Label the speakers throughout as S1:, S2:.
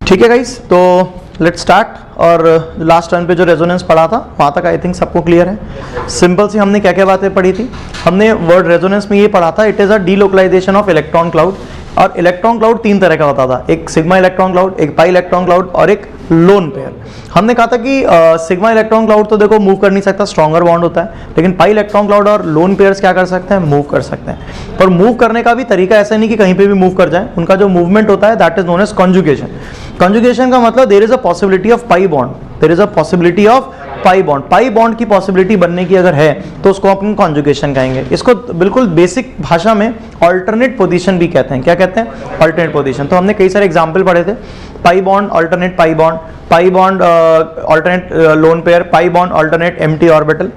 S1: ठीक है गाइस, तो लेट्स स्टार्ट। और लास्ट टर्न पे जो रेजोनेंस पढ़ा था वहाँ तक आई थिंक सबको क्लियर है। सिंपल सी हमने क्या क्या बातें पढ़ी थी। हमने वर्ड रेजोनेंस में ये पढ़ा था, it is a delocalisation of electron cloud. और इलेक्ट्रॉन क्लाउड तीन तरह का होता था, एक सिग्मा इलेक्ट्रॉन क्लाउड, एक पाई इलेक्ट्रॉन क्लाउड और एक लोन पेयर। हमने कहा था कि सिग्मा इलेक्ट्रॉन क्लाउड तो देखो मूव कर नहीं सकता, स्ट्रॉन्गर बॉन्ड होता है, लेकिन पाई इलेक्ट्रॉन क्लाउड और लोन पेयर्स क्या कर सकते हैं, मूव कर सकते हैं। पर मूव करने का भी तरीका ऐसा नहीं कि कहीं पे भी मूव कर जाए, उनका जो मूवमेंट होता है that is known as conjugation. Conjugation का मतलब there is a possibility of pi bond, there is a possibility of pi bond. Pi bond की पॉसिबिलिटी बनने की अगर है तो उसको अपन कॉन्जुगेशन कहेंगे। इसको बिल्कुल बेसिक भाषा में अल्टरनेट पोजीशन भी कहते हैं। क्या कहते हैं? Alternate position. तो हमने कई सारे एग्जांपल पढ़े थे, पाई बॉन्ड अल्टरनेट पाई bond, pi bond alternate lone pair, pi bond alternate empty orbital,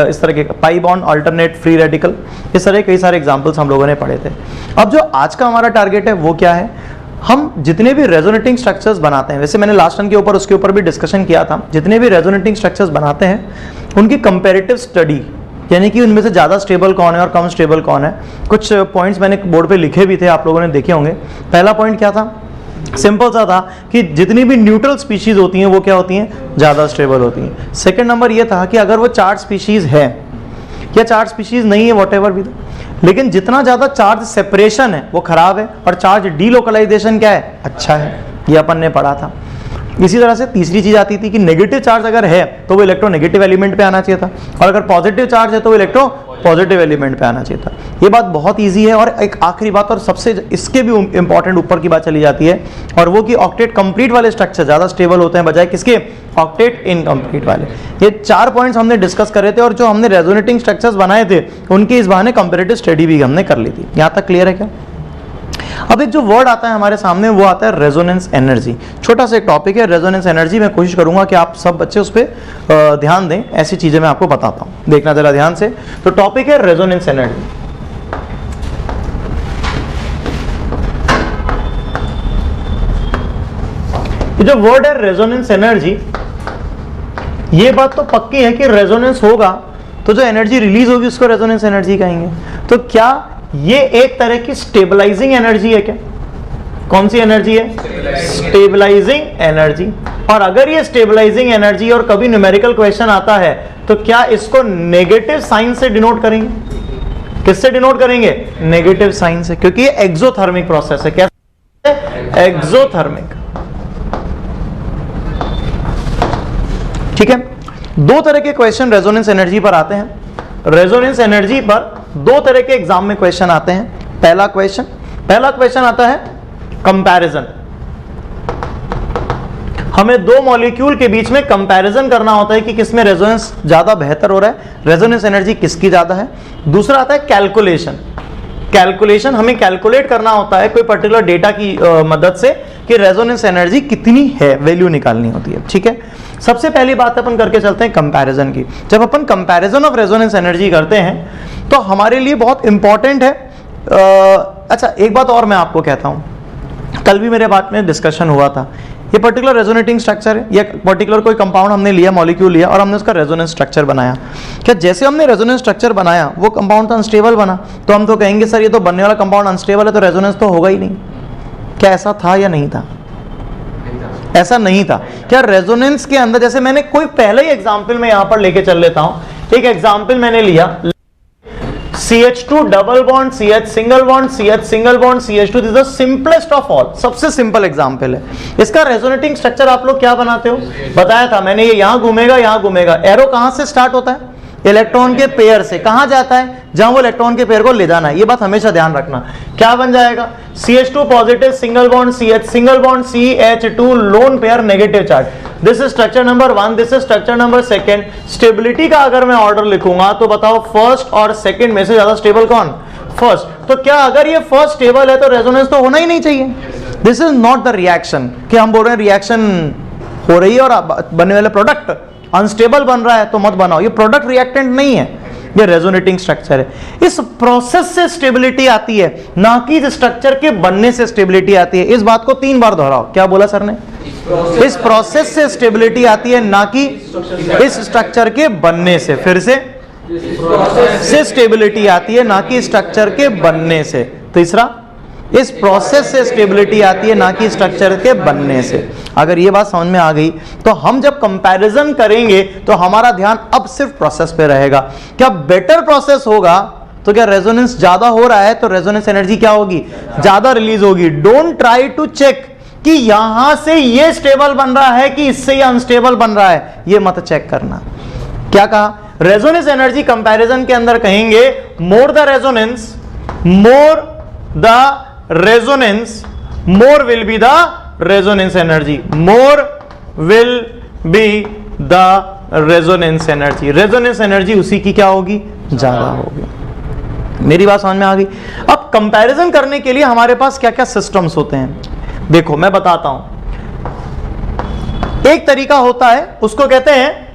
S1: इस तरह के pi bond alternate free radical, इस तरह कई सारे एग्जांपल्स हम लोगों ने पढ़े थे। अब जो आज का हमारा टारगेट है वो क्या है, हम जितने भी रेजोनेटिंग स्ट्रक्चर्स बनाते हैं, वैसे मैंने लास्ट टर्न के ऊपर उसके ऊपर भी डिस्कशन किया था, जितने भी रेजोनेटिंग स्ट्रक्चर्स बनाते हैं उनकी कंपैरेटिव स्टडी, यानी कि उनमें से ज़्यादा स्टेबल कौन है और कम स्टेबल कौन है। कुछ पॉइंट्स मैंने बोर्ड पे लिखे भी थे, आप लोगों ने देखे होंगे। पहला पॉइंट क्या था, सिंपल सा था कि जितनी भी न्यूट्रल स्पीशीज होती हैं वो क्या होती हैं, ज़्यादा स्टेबल होती हैं। सेकेंड नंबर ये था कि अगर वो चार्ज स्पीशीज है या चार्ज स्पीशीज नहीं है, वॉट एवर भी, लेकिन जितना ज़्यादा चार्ज सेपरेशन है वो खराब है और चार्ज डीलोकलाइजेशन क्या है, अच्छा है। ये अपन ने पढ़ा था। इसी तरह से तीसरी चीज आती थी कि नेगेटिव चार्ज अगर है तो वो इलेक्ट्रोनेगेटिव एलिमेंट पे आना चाहिए था, और अगर पॉजिटिव चार्ज है तो वो इलेक्ट्रो पॉजिटिव एलिमेंट पे आना चाहिए था। ये बात बहुत इजी है। और एक आखिरी बात और सबसे इसके भी इंपॉर्टेंट ऊपर की बात चली जाती है, और वो कि ऑक्टेट कंप्लीट वाले स्ट्रक्चर ज़्यादा स्टेबल होते हैं बजाय किसके, ऑक्टेट इनकम्प्लीट वाले। ये चार पॉइंट्स हमने डिस्कस करे थे, और जो हमने रेजोनेटिंग स्ट्रक्चर्स बनाए थे उनकी इस बहाने कंपैरेटिव स्टडी भी हमने कर ली थी। यहाँ तक क्लियर है क्या? अब एक जो वर्ड आता है हमारे सामने वो आता है रेजोनेंस एनर्जी। छोटा सा एक टॉपिक है रेजोनेंस एनर्जी। मैं कोशिश करूंगा कि आप सब बच्चे उस पर ध्यान दें, ऐसी चीजें मैं आपको बताता हूं, देखना जरा ध्यान से। तो टॉपिक है रेजोनेंस एनर्जी। ये जो वर्ड है रेजोनेंस एनर्जी, ये बात तो पक्की है कि रेजोनेंस होगा तो जो एनर्जी रिलीज होगी उसको रेजोनेंस एनर्जी कहेंगे। तो क्या ये एक तरह की स्टेबलाइजिंग एनर्जी है क्या? कौन सी एनर्जी है? Stabilising energy. और अगर ये स्टेबलाइजिंग एनर्जी और कभी न्यूमेरिकल क्वेश्चन आता है तो क्या इसको नेगेटिव साइन से डिनोट करेंगे? किससे डिनोट करेंगे? नेगेटिव साइन से, क्योंकि ये एक्सोथर्मिक प्रोसेस है। कैसे? एक्सोथर्मिक। ठीक है। दो तरह के क्वेश्चन रेजोनेंस एनर्जी पर आते हैं। रेजोनेंस एनर्जी पर दो तरह के एग्जाम में क्वेश्चन आते हैं। पहला क्वेश्चन आता है कंपैरिजन। हमें दो मॉलिक्यूल के बीच में कंपैरिजन करना होता है कि किसमें रेजोनेंस ज्यादा बेहतर हो रहा है, रेजोनेंस एनर्जी किसकी ज्यादा है। दूसरा आता है कैलकुलेशन। हमें कैलकुलेट करना होता है कोई पर्टिकुलर डेटा की मदद से कि रेजोनेंस एनर्जी कितनी है, वैल्यू निकालनी होती है। ठीक है। सबसे पहली बात अपन करके चलते हैं कंपैरिजन की। जब अपन कंपैरिजन ऑफ रेजोनेंस एनर्जी करते हैं तो हमारे लिए बहुत इंपॉर्टेंट है। अच्छा, एक बात और मैं आपको कहता हूं, कल भी मेरे बात में डिस्कशन हुआ था। ये पर्टिकुलर रेजोनेटिंग स्ट्रक्चर है, या पर्टिकुलर कोई कंपाउंड हमने लिया, मॉलिक्यूल लिया और हमने उसका रेजोनेंस स्ट्रक्चर बनाया। क्या जैसे हमने रेजोनेंस स्ट्रक्चर बनाया वो कंपाउंड तो अनस्टेबल बना, तो हम तो कहेंगे सर ये तो बनने वाला कंपाउंड अनस्टेबल है तो रेजोनेंस तो होगा ही नहीं। क्या ऐसा था या नहीं था? ऐसा नहीं था। क्या रेजोनेंस के अंदर, जैसे मैंने कोई पहले ही एग्जांपल में यहां पर लेके चल लेता हूं। एक एग्जांपल मैंने लिया CH2 double bond CH single bond CH single bond CH2, this is the simplest of all, सबसे सिंपल एग्जांपल है। इसका रेजोनेटिंग स्ट्रक्चर आप लोग क्या बनाते हो, बताया था मैंने, ये यहां घूमेगा। एरो कहां से स्टार्ट होता है? इलेक्ट्रॉन के पेयर से। कहां जाता है? जहां वो इलेक्ट्रॉन के पेयर को ले जाना है। ये बात हमेशा ध्यान रखना। क्या बन जाएगा? CH2 positive single bond CH single bond CH2 lone pair negative charge. This is structure number 1, this is structure number 2। Stability का अगर मैं ऑर्डर लिखूंगा तो बताओ फर्स्ट और सेकंड में से ज्यादा स्टेबल कौन? फर्स्ट। तो क्या अगर ये फर्स्ट स्टेबल है तो रेजोनेंस तो होना ही नहीं चाहिए। This is not the reaction कि हम बोल रहे हैं रिएक्शन हो रही है और बनने वाला प्रोडक्ट अनस्टेबल बन रहा है तो मत बनाओ। ये प्रोडक्ट रिएक्टेंट नहीं है, ये रेजोनेटिंग स्ट्रक्चर है। इस प्रोसेस से स्टेबिलिटी आती है, ना कि इस स्ट्रक्चर के बनने से स्टेबिलिटी आती है। इस बात को 3 बार दोहराओ। क्या बोला सर ने? इस प्रोसेस से स्टेबिलिटी आती है, ना कि इस स्ट्रक्चर के बनने से। फिर से स्टेबिलिटी आती है, ना कि स्ट्रक्चर के बनने से। तीसरा इस प्रोसेस से स्टेबिलिटी आती है, ना कि स्ट्रक्चर के बनने से। अगर ये बात समझ में आ गई तो हम जब कंपैरिजन करेंगे तो हमारा ध्यान अब सिर्फ प्रोसेस पे रहेगा। क्या बेटर प्रोसेस होगा तो क्या रेजोनेंस ज्यादा हो रहा है तो रेजोनेंस एनर्जी क्या होगी, ज्यादा रिलीज होगी। डोंट ट्राई टू चेक कि यहां से ये स्टेबल बन रहा है कि इससे ये अनस्टेबल बन रहा है, ये मत चेक करना। क्या कहा, रेजोनेंस एनर्जी कंपैरिजन के अंदर कहेंगे more the resonance more will be the resonance energy, more will be the resonance energy। Resonance energy उसी की क्या होगी, ज्यादा होगी। मेरी बात समझ में आ गई। अब कंपैरिजन करने के लिए हमारे पास क्या क्या सिस्टम्स होते हैं, देखो मैं बताता हूं। एक तरीका होता है, उसको कहते हैं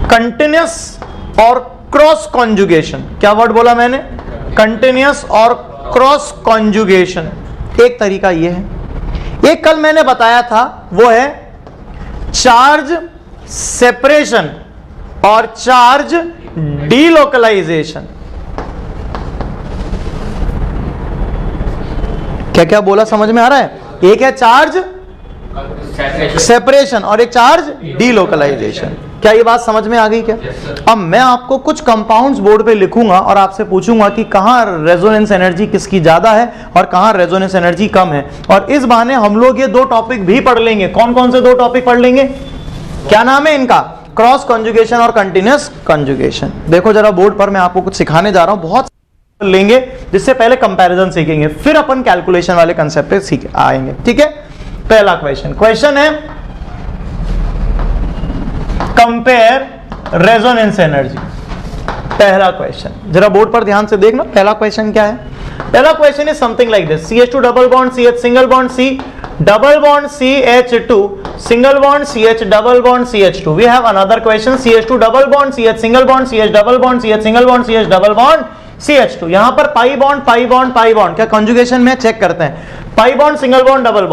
S1: कंटिन्यूअस और क्रॉस कॉन्जुगेशन। क्या वर्ड बोला मैंने, कंटिन्यूअस और क्रॉस कॉन्जुगेशन। एक तरीका यह है, एक कल मैंने बताया था, वो है चार्ज सेपरेशन और चार्ज डीलोकलाइजेशन। क्या क्या बोला, समझ में आ रहा है? एक है चार्ज सेपरेशन और एक चार्ज डीलोकलाइजेशन। क्या ये बात समझ में आ गई क्या? अब मैं आपको कुछ कंपाउंड्स बोर्ड पे लिखूंगा और आपसे पूछूंगा कि कहां रेजोनेंस एनर्जी किसकी ज्यादा है और कहां रेजोनेंस एनर्जी कम है। और इस बहाने हम लोग ये दो टॉपिक भी पढ़ लेंगे। कौन कौन से दो टॉपिक पढ़ लेंगे, क्या नाम है इनका, क्रॉस कॉन्जुगेशन और कंटिन्यूअस कॉन्जुगेशन। देखो जरा बोर्ड पर मैं आपको कुछ सिखाने जा रहा हूं, बहुत लेंगे, जिससे पहले कंपैरिजन सीखेंगे, फिर अपन कैलकुलेशन वाले कंसेप्ट पे सीख आएंगे। ठीक है, पहला क्वेश्चन है कंपेयर रेजोनेंस एनर्जी। पहला क्वेश्चन जरा बोर्ड पर ध्यान से देखना। पहला क्वेश्चन क्या है, पहला question is something like this, CH2 double bond CH single bond C double bond CH2 single bond CH double bond CH2। We have another question, CH2 double bond CH single bond CH double bond CH single bond CH double bond CH2। यहां पर pi bond pi bond pi bond, क्या conjugation में check करते हैं, pi bond single bond double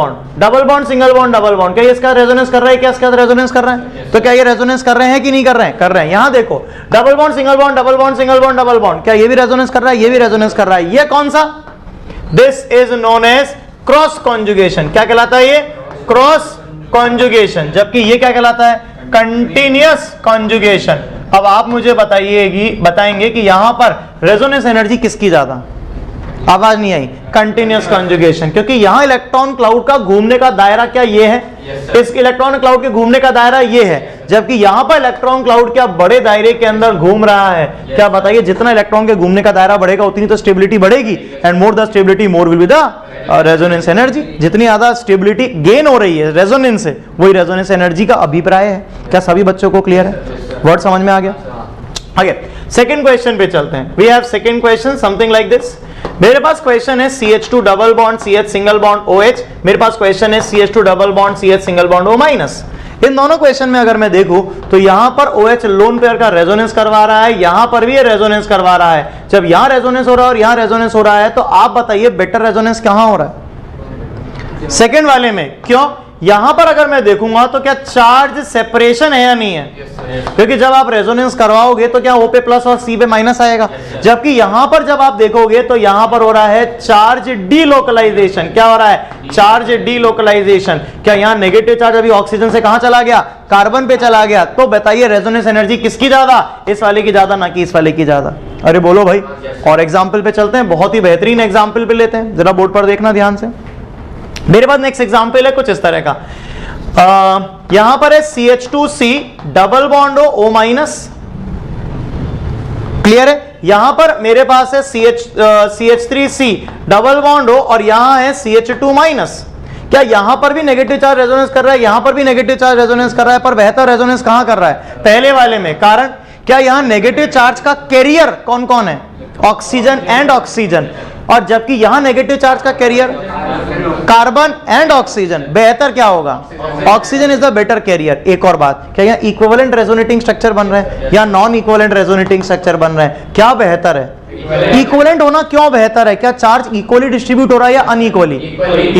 S1: bond single bond double bond, क्या ये इसका resonance कर रहा है, क्या इसका रेजोनेंस कर रहा है? तो क्या ये रेजोनेंस कर रहे हैं कि नहीं कर रहे हैं? कर रहे हैं। यहां देखो double bond single bond double bond single bond double bond, क्या ये भी रेजोनेंस कर रहा है, ये भी रेजोनेंस कर रहा है। ये कौन सा, this is known as cross conjugation. क्या कहलाता है ये, क्रॉस कॉन्जुगेशन। जबकि ये क्या कहलाता है, कंटिन्यूअस कॉन्जुगेशन। अब आप मुझे बताएंगे कि यहां पर रेजोनेंस एनर्जी किसकी ज्यादा, आवाज नहीं आई, कंटिन्यूअस कॉन्जुगेशन, क्योंकि यहां इलेक्ट्रॉन क्लाउड का घूमने का दायरा क्या ये है, इस इलेक्ट्रॉन क्लाउड के घूमने का दायरा ये है, जबकि यहां पर इलेक्ट्रॉन क्लाउड क्या बड़े दायरे के अंदर घूम रहा है। क्या बताइए, जितना इलेक्ट्रॉन के घूमने का दायरा बढ़ेगा उतनी तो स्टेबिलिटी बढ़ेगी, and more the stability more will be the resonance energy. जितनी ज्यादा स्टेबिलिटी गेन हो रही है रेजोनेंस से, वही रेजोनेंस एनर्जी का अभिप्राय है। क्या सभी बच्चों को क्लियर है, वर्ड समझ में आ गया? आगे सेकंड क्वेश्चन पे चलते हैं। We have second question something like this. मेरे पास क्वेश्चन है CH2 double bond CH single bond OH, मेरे पास क्वेश्चन है CH2 double bond CH single bond O minus. इन दोनों क्वेश्चन में अगर मैं देखूं तो यहां पर OH लोन पेयर का रेजोनेंस करवा रहा है, यहां पर भी ये रेजोनेंस करवा रहा है। जब यहां रेजोनेंस हो रहा है और यहां रेजोनेंस हो रहा है, तो आप बताइए बेटर रेजोनेंस कहां हो रहा है, सेकंड वाले में। क्यों, यहां पर अगर मैं देखूंगा तो क्या चार्ज सेपरेशन है या नहीं है, क्योंकि जब आप रेजोनेंस करवाओगे तो क्या O पे प्लस और C पे माइनस आएगा। जबकि यहां पर जब आप देखोगे तो यहां पर हो रहा है चार्ज डीलोकलाइजेशन। क्या हो रहा है, चार्ज डीलोकलाइजेशन। क्या यहां नेगेटिव चार्ज अभी ऑक्सीजन से कहां चला गया, कार्बन पे चला गया। तो बताइए रेजोनेंस एनर्जी किसकी ज्यादा, इस वाले की ज्यादा, ना कि इस वाले की ज्यादा। अरे बोलो भाई। और एग्जाम्पल पे चलते हैं, बहुत ही बेहतरीन एग्जाम्पल पे लेते हैं, जरा बोर्ड पर देखना ध्यान से। मेरे पास नेक्स्ट एग्जाम्पल है कुछ इस तरह का, यहां पर है CH2C double bond O minus, clear है। यहां पर मेरे पास है CH3C डबल बॉन्ड O और यहां है CH2 माइनस। क्या यहां पर भी नेगेटिव चार्ज रेजोनेंस कर रहा है, यहां पर भी नेगेटिव चार्ज रेजोनेंस कर रहा है, पर बेहतर रेजोनेंस कहां कर रहा है, पहले वाले में। कारण क्या, यहां नेगेटिव चार्ज का कैरियर कौन कौन है, ऑक्सीजन एंड ऑक्सीजन, और जबकि यहां नेगेटिव चार्ज का कैरियर कार्बन एंड ऑक्सीजन। बेहतर क्या होगा, oxygen is the better carrier. एक और बात, क्या यहाँ इक्विवेलेंट रेजोनेटिंग स्ट्रक्चर बन रहा है या नॉन इक्विवेलेंट रेजोनेटिंग स्ट्रक्चर बन रहा है, क्या बेहतर है, इक्विवेलेंट होना क्यों बेहतर है। क्या चार्ज इक्वली डिस्ट्रीब्यूट हो रहा है या अनइक्वली,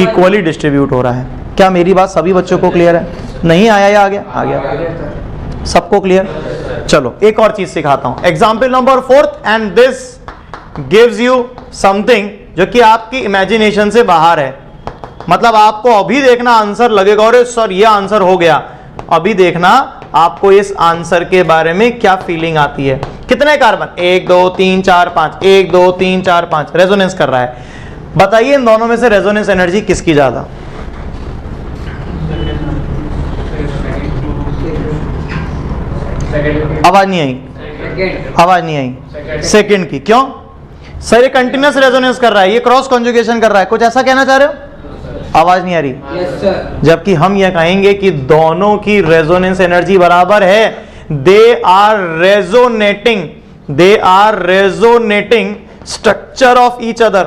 S1: इक्वली डिस्ट्रीब्यूट हो रहा है। क्या मेरी बात सभी बच्चों को क्लियर है, नहीं आया या आ गया, आ गया, सबको क्लियर। चलो एक और चीज सिखाता हूं, example number 4th, and this gives you something जो कि आपकी इमेजिनेशन से बाहर है। मतलब आपको अभी देखना आंसर लगेगा और सर ये आंसर हो गया, अभी देखना आपको इस आंसर के बारे में क्या फीलिंग आती है। कितने कार्बन, 1 2 3 4 5, 1 2 3 4 5 रेजोनेंस कर रहा है। बताइए इन दोनों में से रेजोनेंस एनर्जी किसकी ज्यादा? आवाज नहीं आई, आवाज नहीं आई। सेकंड की। क्यों सर? ये कंटिन्यूअस रेजोनेंस कर रहा है, ये क्रॉस कॉन्जुगेशन कर रहा है, कुछ ऐसा कहना चाह रहे हो? आवाज नहीं आ रही।
S2: yes, sir.
S1: जबकि हम ये कहेंगे कि दोनों की रेजोनेंस एनर्जी बराबर है। They are resonating structure of each other.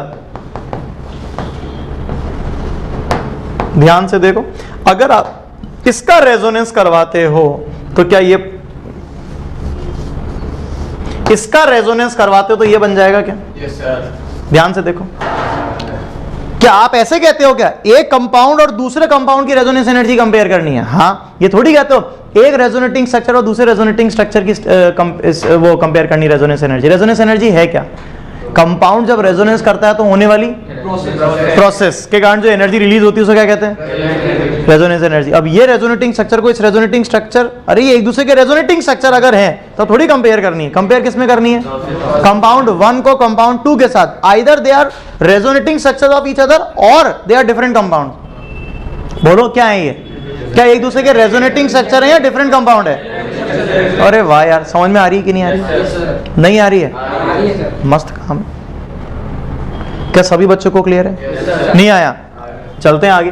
S1: ध्यान से देखो, अगर आप इसका रेजोनेंस करवाते हो तो क्या ये इसका रेजोनेंस करवाते हो तो ये बन जाएगा क्या?
S2: yes, sir.
S1: ध्यान से देखो, क्या आप ऐसे कहते हो क्या एक कंपाउंड और दूसरे कंपाउंड की रेजोनेंस एनर्जी कंपेयर करनी है? हाँ, ये थोड़ी कहते हो एक रेजोनेटिंग स्ट्रक्चर और दूसरे रेजोनेटिंग स्ट्रक्चर की वो कंपेयर करनी रेजोनेंस एनर्जी। रेजोनेंस एनर्जी है क्या? कंपाउंड जब रेजोनेंस करता है तो होने वाली प्रोसेस के कारण जो एनर्जी रिलीज होती है उसे क्या कहते हैं? Resonance energy. अब ये रेजोनेटिंग स्ट्रक्चर को इस रेजोनेटिंग स्ट्रक्चर, अरे ये एक दूसरे के रेजोनेटिंग स्ट्रक्चर अगर है तो थोड़ी कंपेयर करनी है। कंपेयर किस में करनी है? कंपाउंड 1 को कंपाउंड 2 के साथ। Either they are resonating structure of each other और दे आर डिफरेंट कंपाउंड। बोलो क्या है ये? क्या एक दूसरे के रेजोनेटिंग स्ट्रक्चर है या डिफरेंट कंपाउंड है? अरे वाह यार, समझ में आ रही है कि नहीं आ रही? नहीं आ रही है? मस्त काम। क्या सभी बच्चों को क्लियर है? नहीं आया? चलते हैं आगे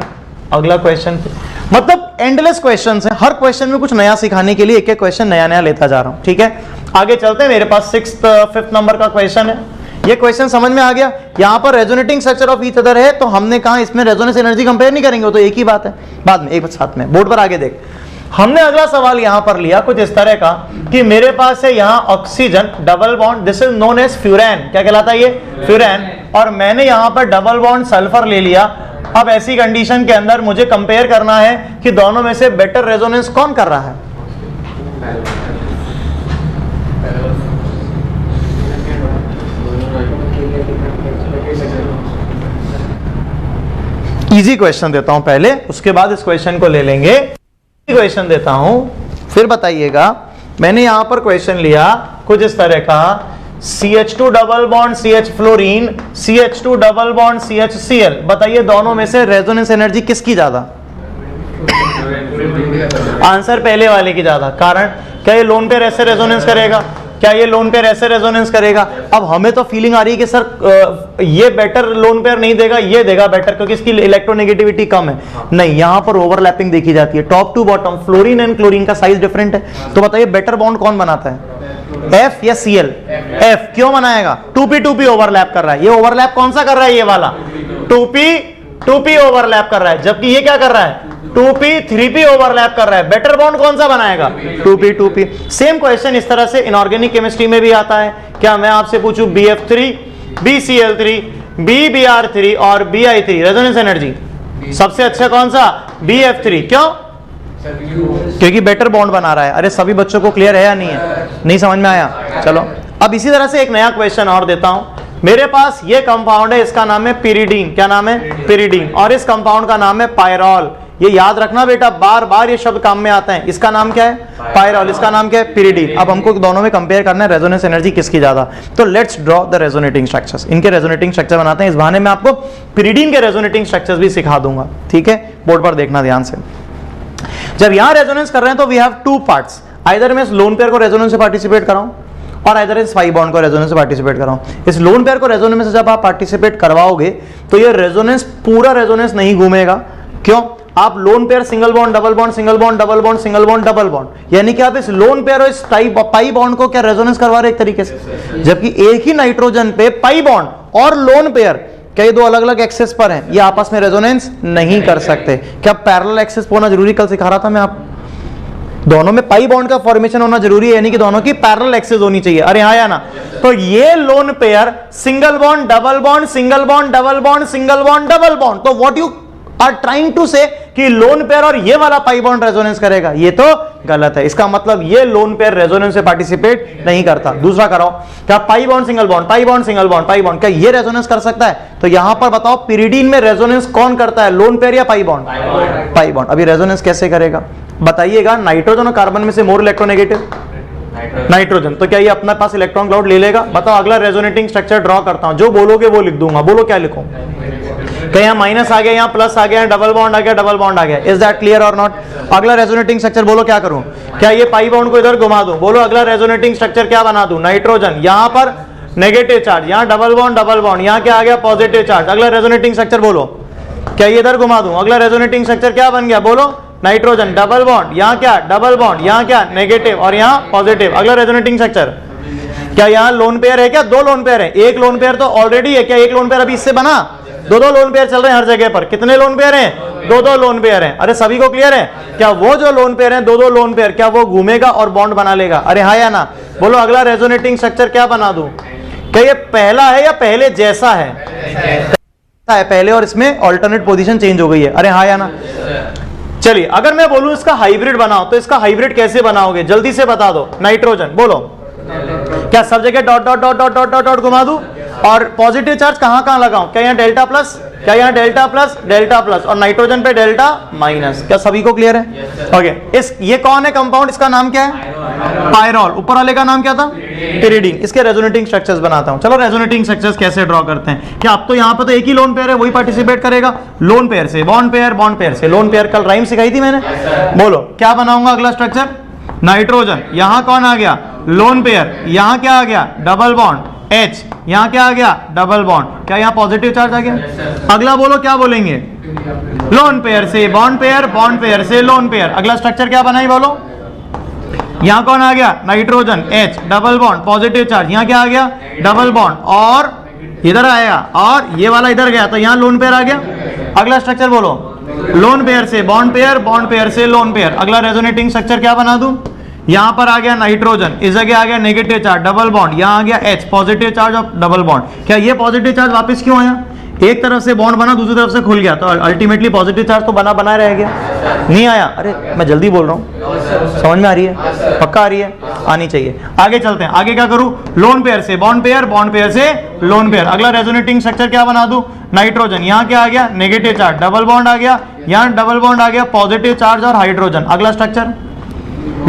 S1: अगला क्वेश्चन पे। मतलब एंडलेस क्वेश्चन है, हर क्वेश्चन में कुछ नया सिखाने के लिए एक एक क्वेश्चन नया नया लेता जा रहा हूं। ठीक है, आगे चलते हैं। मेरे पास 5th नंबर का क्वेश्चन है। ये क्वेश्चन समझ में आ गया? यहां पर resonating structure of each other है तो हमने कहा इसमें रेजोनेंस एनर्जी कंपेयर नहीं करेंगे, वो तो एक ही बात है, बाद में एक साथ में। बोर्ड पर आगे देख, हमने अगला सवाल यहां पर लिया कुछ इस तरह का कि मेरे पास है यहां oxygen double bond, this is known as furan. क्या कहलाता है ये? फ्यूरैन। और मैंने यहां पर डबल बॉन्ड सल्फर ले लिया। अब ऐसी कंडीशन के अंदर मुझे कंपेयर करना है कि दोनों में से बेटर रेजोनेंस कौन कर रहा है। इजी क्वेश्चन देता हूं पहले, उसके बाद इस क्वेश्चन को ले लेंगे। क्वेश्चन देता हूं, फिर बताइएगा। मैंने यहां पर क्वेश्चन लिया कुछ इस तरह का, CH2 double bond CH fluorine, CH2 double bond CHCl। बताइए दोनों में से रेजोनेंस एनर्जी किसकी ज्यादा? आंसर पहले वाले की ज्यादा। कारण क्या ये लोन पेयर ऐसे रेजोनेंस करेगा? क्या ये लोन पेयर ऐसे रेजोनेंस करेगा? अब हमें तो फीलिंग आ रही है कि सर ये बेटर लोन पेयर नहीं देगा, ये देगा बेटर, क्योंकि इसकी इलेक्ट्रोनेगेटिविटी कम है। नहीं, यहां पर ओवरलैपिंग देखी जाती है, top to bottom. Fluorine and chlorine का साइज डिफरेंट है, तो बताइए बेटर बॉन्ड कौन बनाता है? F या Cl? F। क्यों बनाएगा? 2p ओवरलैप कर रहा है। ये ओवरलैप कौन सा कर रहा है? ये वाला 2p ओवरलैप कर रहा है, जबकि ये क्या कर रहा है? 2p 3p ओवरलैप कर रहा है। बेटर बॉन्ड कौन सा बनाएगा? 2p। सेम क्वेश्चन इस तरह से इनऑर्गेनिक केमिस्ट्री में भी आता है। क्या मैं आपसे पूछूं BF3, BCl3, BBr3 और BI3 रेजोनेंस एनर्जी सबसे अच्छा कौन सा? BF3। क्यों? क्योंकि बेटर बॉन्ड बना रहा है। अरे सभी बच्चों को क्लियर है या नहीं है? नहीं समझ में आया? चलो अब इसी तरह से एक नया क्वेश्चन और देता हूं। मेरे पास ये कंपाउंड है, इसका नाम है पिरिडीन। क्या नाम है? पिरिडीन। और इस कंपाउंड का नाम है पायरॉल। ये याद रखना बेटा, बार बार ये शब्द काम में आता है। इसका नाम क्या है? पायरॉल। इसका नाम क्या है? पिरिडीन। अब हमको दोनों में कंपेयर करना है रेजोनेंस एनर्जी किसकी ज्यादा। तो let's draw the resonating structures. इनके रेजोनेटिंग स्ट्रक्चर बनाते हैं। इस बहाने में आपको पिरिडीन के रेजोनेटिंग स्ट्रक्चर्स भी सिखा दूंगा। ठीक है, बोर्ड पर देखना ध्यान से। जब यहां रेजोनेंस कर रहे हैं तो वी हैव 2 पार्ट्स। आइदर मैं इस लोन पेयर को रेजोनेंस से पार्टिसिपेट कराऊं और आइदर इस 5 बॉन्ड को रेजोनेंस से पार्टिसिपेट कराऊं। इस लोन पेयर को रेजोनेंस से जब आप पार्टिसिपेट करवाओगे तो ये रेजोनेंस पूरा रेजोनेंस नहीं घूमेगा। क्यों? आप loan pair single bond double bond single bond double bond single bond double bond, यानी कि आप इस लोन पेयर और इस पाई बॉन्ड को क्या रेजोनेंस करवा रहे एक तरीके से। जबकि एक ही नाइट्रोजन पे पाई बॉन्ड और लोन पेयर कई दो अलग अलग एक्सेस पर हैं, ये आपस में रेजोनेंस नहीं कर सकते। क्या पैरेलल एक्सेस होना जरूरी? कल सिखा रहा था मैं आप, दोनों में पाई बॉन्ड का फॉर्मेशन होना जरूरी है, यानी कि दोनों की पैरेलल एक्सेस होनी चाहिए। अरे हाँ या ना? तो ये lone pair single bond double bond single bond double bond single bond double bond. तो what you are trying to say कि लोन पेयर और ये वाला पाई बॉन्ड रेजोनेंस करेगा, ये तो गलत है। इसका मतलब ये लोन पेयर रेजोनेंस से पार्टिसिपेट नहीं करता। दूसरा कराओ, क्या pi bond single bond, pi bond single bond, pi bond, क्या ये रेजोनेंस कर सकता है? तो यहां पर बताओ पिरिडीन में रेजोनेंस कौन करता है, लोन पेयर या पाई बॉन्ड? Pi bond. अभी रेजोनेंस कैसे करेगा बताइएगा? नाइट्रोजन और कार्बन में से मोर इलेक्ट्रोनेगेटिव नाइट्रोजन, तो क्या ये अपने पास इलेक्ट्रॉन क्लाउड ले लेगा? बताओ। अगला रेजोनेटिंग स्ट्रक्चर ड्रॉ करता हूं, जो बोलोगे वो लिख दूंगा। बोलो क्या लिखूं? क्या यहाँ माइनस आ गया, यहाँ प्लस आ गया, डबल बॉन्ड आ गया, डबल बॉन्ड आ गया। इज दैट क्लियर और नॉट? अगला रेजोनेटिंग स्ट्रक्चर बोलो क्या करूं? क्या ये पाई बॉन्ड को इधर घुमा दूं? बोलो अगला रेजोनेटिंग स्ट्रक्चर क्या बना दूं? नाइट्रोजन, यहाँ पर नेगेटिव चार्ज, यहाँ डबल बॉन्ड, यहाँ क्या आ गया? Positive charge. अगला रेजोनेटिंग स्ट्रक्चर बोलो, क्या ये इधर घुमा दूं? अगला रेजोनेटिंग स्ट्रक्चर क्या बन गया? बोलो नाइट्रोजन, डबल बॉन्ड, यहाँ क्या? डबल बॉन्ड, यहाँ क्या? नेगेटिव और यहाँ पॉजिटिव। अगला रेजोनेटिंग स्ट्रक्चर, क्या यहाँ लोन पेयर है? क्या दो लोन पेयर है? एक लोन पेयर तो ऑलरेडी है। क्या एक लोन पेयर अभी इससे बना? दो दो लोन पेयर चल रहे हैं हर जगह पर। कितने लोन पेयर हैं? दो दो लोन पेयर हैं। अरे सभी को क्लियर है? क्या वो जो लोन पेयर हैं, दो दो लोन पेयर, क्या वो घूमेगा और बॉन्ड बना लेगा? अरे हाँ या ना? बोलो अगला रेजोनेटिंग स्ट्रक्चर क्या बना दूं? क्या ये पहला है या पहले जैसा है? पहले, और इसमें ऑल्टरनेट पोजीशन चेंज हो गई है। अरे हाँ या ना? चलिए, अगर मैं बोलूं इसका हाइब्रिड बनाओ, तो इसका हाइब्रिड कैसे बनाओगे? जल्दी से बता दो। नाइट्रोजन बोलो, क्या सब जगह dot dot dot dot dot dot dot घुमा दूं? और पॉजिटिव चार्ज कहां कहां लगाऊं? क्या यहाँ डेल्टा प्लस, क्या यहाँ डेल्टा प्लस, और नाइट्रोजन पे डेल्टा माइनस। क्या सभी को क्लियर है? ओके। इस ये कौन है कंपाउंड? इसका नाम क्या है? पायरॉल। ऊपर वाले का नाम क्या था? पिरिडीन। इसके रेजोनेटिंग स्ट्रक्चर्स बनाता हूं। चलो रेजोनेटिंग स्ट्रक्चर्स कैसे ड्रॉ करते हैं? क्या अब तो यहाँ पे तो एक ही लोन पेयर है, वही पार्टिसिपेट करेगा। लोन पेयर से बॉन्ड पेयर, बॉन्ड पेयर से लोन पेयर। कल राइम सिखाई थी मैंने। बोलो क्या बनाऊंगा अगला स्ट्रक्चर? नाइट्रोजन, यहां कौन आ गया? लोन पेयर, यहां क्या आ गया? डबल बॉन्ड, H, यहां क्या आ गया? Double bond. क्या यहां पॉजिटिव चार्ज आ गया? अगला बोलो क्या बोलेंगे? लोन पेयर से बॉन्ड पेयर, बॉन्ड पेयर से लोन पेयर। अगला स्ट्रक्चर क्या बनाई बोलो? यहां कौन आ गया? Nitrogen, H, double bond, positive charge, यहां क्या आ गया? डबल बॉन्ड, और इधर आएगा, और ये वाला इधर गया, तो यहां लोन पेयर आ गया। अगला स्ट्रक्चर बोलो, लोन पेयर से बॉन्ड पेयर से लोन पेयर। अगला रेजोनेटिंग स्ट्रक्चर क्या बना दूं? यहां पर आ गया नाइट्रोजन, इस जगह आ गया नेगेटिव चार्ज, डबल बॉन्ड, यहां आ गया H, पॉजिटिव चार्ज और डबल बॉन्ड। क्या ये पॉजिटिव चार्ज वापस क्यों आया? एक तरफ से बॉन्ड बना, दूसरी तरफ से खुल गया, तो अल्टीमेटली पॉजिटिव चार्ज तो बना रह गया, नहीं आया। अरे मैं जल्दी बोल रहा हूँ, समझ में आ रही है? पक्का आ रही है? आनी चाहिए। आगे चलते हैं। आगे क्या करूं? लोन पेयर से बॉन्ड पेयर, बॉन्ड पेयर से लोन पेयर। अगला रेजोनेटिंग स्ट्रक्चर क्या बना दूं? नाइट्रोजन, यहाँ क्या आ गया? नेगेटिव चार्ज, डबल बॉन्ड आ गया, यहाँ डबल बॉन्ड आ गया, पॉजिटिव चार्ज और हाइड्रोजन। अगला स्ट्रक्चर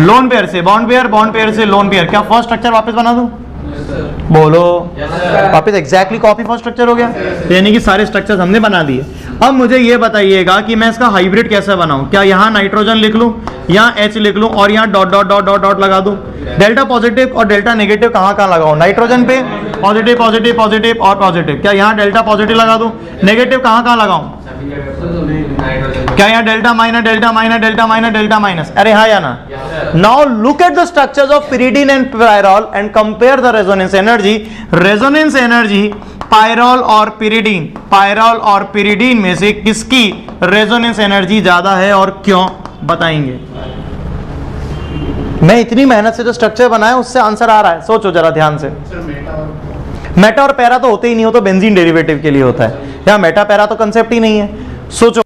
S1: लोन पेयर से बॉन्ड पेयर, बॉन्ड पेयर से लोन पेयर। क्या फर्स्ट स्ट्रक्चर वापस बना दूं? बोलो वापस एग्जैक्टली कॉपी फर्स्ट स्ट्रक्चर हो गया, यानी कि सारे स्ट्रक्चर्स हमने बना दिए। अब मुझे ये बताइएगा कि मैं इसका हाइब्रिड कैसे बनाऊं? क्या यहाँ नाइट्रोजन लिख लूं, यहाँ H लिख लूं, और यहाँ dot dot dot dot dot लगा दूं? डेल्टा पॉजिटिव और डेल्टा नेगेटिव कहाँ कहाँ लगाऊं? नाइट्रोजन पे पॉजिटिव पॉजिटिव पॉजिटिव और पॉजिटिव। क्या यहाँ डेल्टा पॉजिटिव लगा दूं? नेगेटिव कहाँ कहाँ लगाऊं? क्या यहाँ delta minus delta minus delta minus delta minus? अरे हाँ या ना? Now look at the structures of pyridine and pyrrole and compare the resonance energy. Resonance energy pyrrole और pyridine में से किसकी रेजोनेंस एनर्जी ज्यादा है और क्यों? बताएंगे। मैं इतनी मेहनत से जो स्ट्रक्चर बनाया उससे आंसर आ रहा है, सोचो जरा ध्यान से। मेटा और पैरा तो होते ही नहीं, हो तो बेंजीन डेरिवेटिव के लिए होता है। यहाँ मेटा पैरा तो कंसेप्ट ही नहीं है। सोचो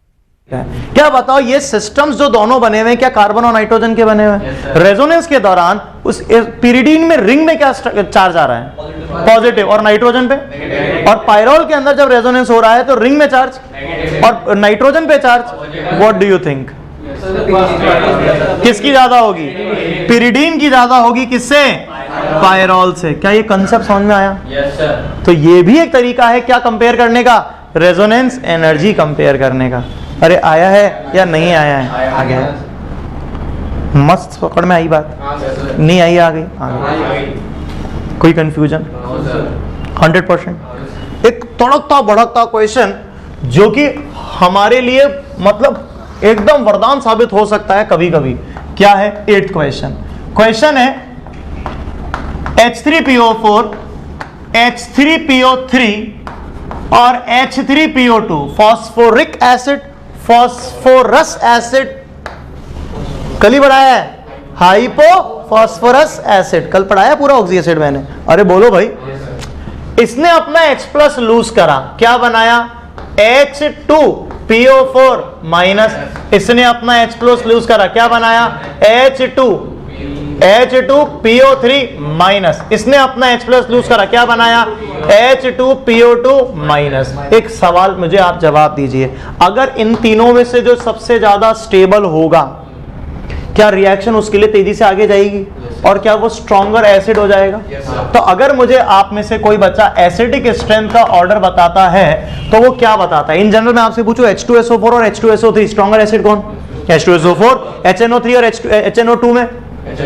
S1: क्या बताओ, ये सिस्टम्स जो दोनों बने हुए हैं क्या कार्बन और नाइट्रोजन के बने हुए हैं? रेजोनेंस के दौरान उस pyridine में रिंग में क्या चार्ज आ रहा है? पॉजिटिव, और नाइट्रोजन पे? और पायरॉल के अंदर जब रेजोनेंस हो रहा है तो रिंग में चार्ज और नाइट्रोजन पे charge. What do you think किसकी ज्यादा होगी? pyridine की ज्यादा होगी। किससे? पायरॉल से। क्या ये कंसेप्ट समझ में आया? तो ये भी एक तरीका है क्या कंपेयर करने का? रेजोनेंस एनर्जी कंपेयर करने का। अरे आया है या नहीं आया है? आ गया है। मस्त पकड़ में आई बात? नहीं आई? आ गई। कोई कंफ्यूजन? 100%। एक तड़कता भड़कता क्वेश्चन जो कि हमारे लिए मतलब एकदम वरदान साबित हो सकता है कभी कभी। क्या है? 8th question. क्वेश्चन है H3PO4, H3PO3 और H3PO2 phosphoric acid, phosphorous acid, कल ही पढ़ाया है हाइपोफॉस्फोरस एसिड, कल पढ़ाया पूरा ऑक्सी एसिड मैंने। अरे बोलो भाई। इसने अपना H+ लूज करा, क्या बनाया? H2 PO4 माइनस, इसने अपना H प्लस लूज करा, क्या बनाया H2PO3 माइनस, इसने अपना H प्लस लूज करा, क्या बनाया H2PO2 माइनस। एक सवाल मुझे आप जवाब दीजिए, अगर इन तीनों में से जो सबसे ज्यादा स्टेबल होगा, क्या रिएक्शन उसके लिए तेजी से आगे जाएगी और क्या वो स्ट्रॉन्गर एसिड हो जाएगा? तो अगर मुझे आप में से कोई बच्चा एसिडिक स्ट्रेंथ का ऑर्डर बताता है तो वो क्या बताता है? इन जनरल मैं आपसे पूछूं H2SO4 और H2SO3 स्ट्रॉन्गर एसिड कौन? H2SO4, HNO3 और HNO2 में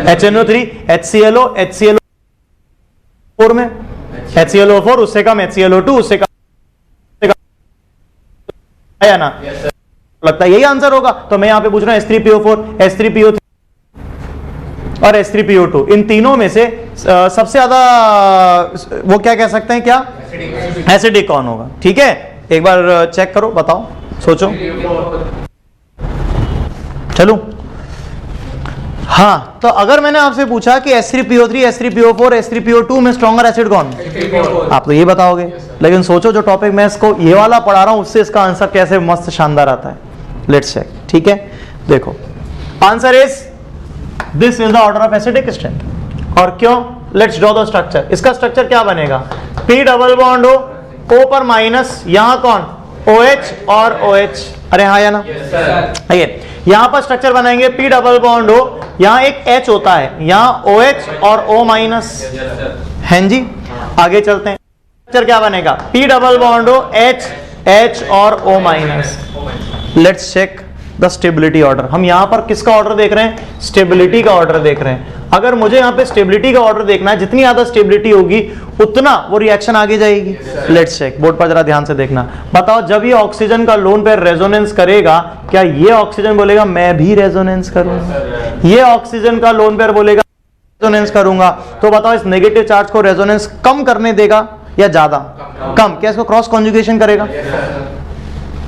S1: HNO3, HClO, HClO4 में HClO4, उससे कम HClO2, उससे कम है ना? लगता है यही आंसर होगा। तो मैं यहां पे पूछ रहा हूं H3PO4, H3PO3 और H3PO2, इन तीनों में से सबसे ज्यादा वो क्या कह सकते हैं, क्या एसिडिक कौन होगा? ठीक है, एक बार चेक करो, बताओ, सोचो। चलो हाँ, तो अगर मैंने आपसे पूछा कि H3PO3, H3PO4, H3PO2 में स्ट्रॉन्गर एसिड कौन? आप तो ये बताओगे, लेकिन सोचो जो टॉपिक मैं इसको ये वाला पढ़ा रहा हूं उससे इसका आंसर कैसे मस्त शानदार आता है। लेट्स चेक, ठीक है, देखो answer is this is the order of acidic strength. और क्यों? Let's draw the structure. इसका स्ट्रक्चर क्या बनेगा? P डबल बॉन्ड हो, O पर माइनस, यहां कौन? OH और OH, अरे हाँ या ना? ये यहां पर स्ट्रक्चर बनाएंगे, P डबल बॉन्ड हो, यहां एक H होता है, यहां OH और O माइनस, हैं जी? आगे चलते हैं, स्ट्रक्चर क्या बनेगा? P डबल बॉन्ड हो, H और O minus. Let's check the stability order. हम यहां पर किसका ऑर्डर देख रहे हैं? स्टेबिलिटी का ऑर्डर देख रहे हैं। अगर मुझे यहां पे स्टेबिलिटी का ऑर्डर देखना है, जितनी ज्यादा स्टेबिलिटी होगी उतना वो रिएक्शन आगे जाएगी। लेट्स चेक, बोर्ड पर जरा ध्यान से देखना। बताओ, जब ये ऑक्सीजन का लोन पेयर रेजोनेंस करेगा, क्या ये ऑक्सीजन बोलेगा मैं भी रेजोनेंस करूंगा? ये ऑक्सीजन का लोन पेयर बोलेगा रेजोनेंस करूंगा। तो बताओ, इस नेगेटिव चार्ज को रेजोनेंस कम करने देगा या ज्यादा? कम। क्या इसको क्रॉस कॉन्जुगेशन करेगा?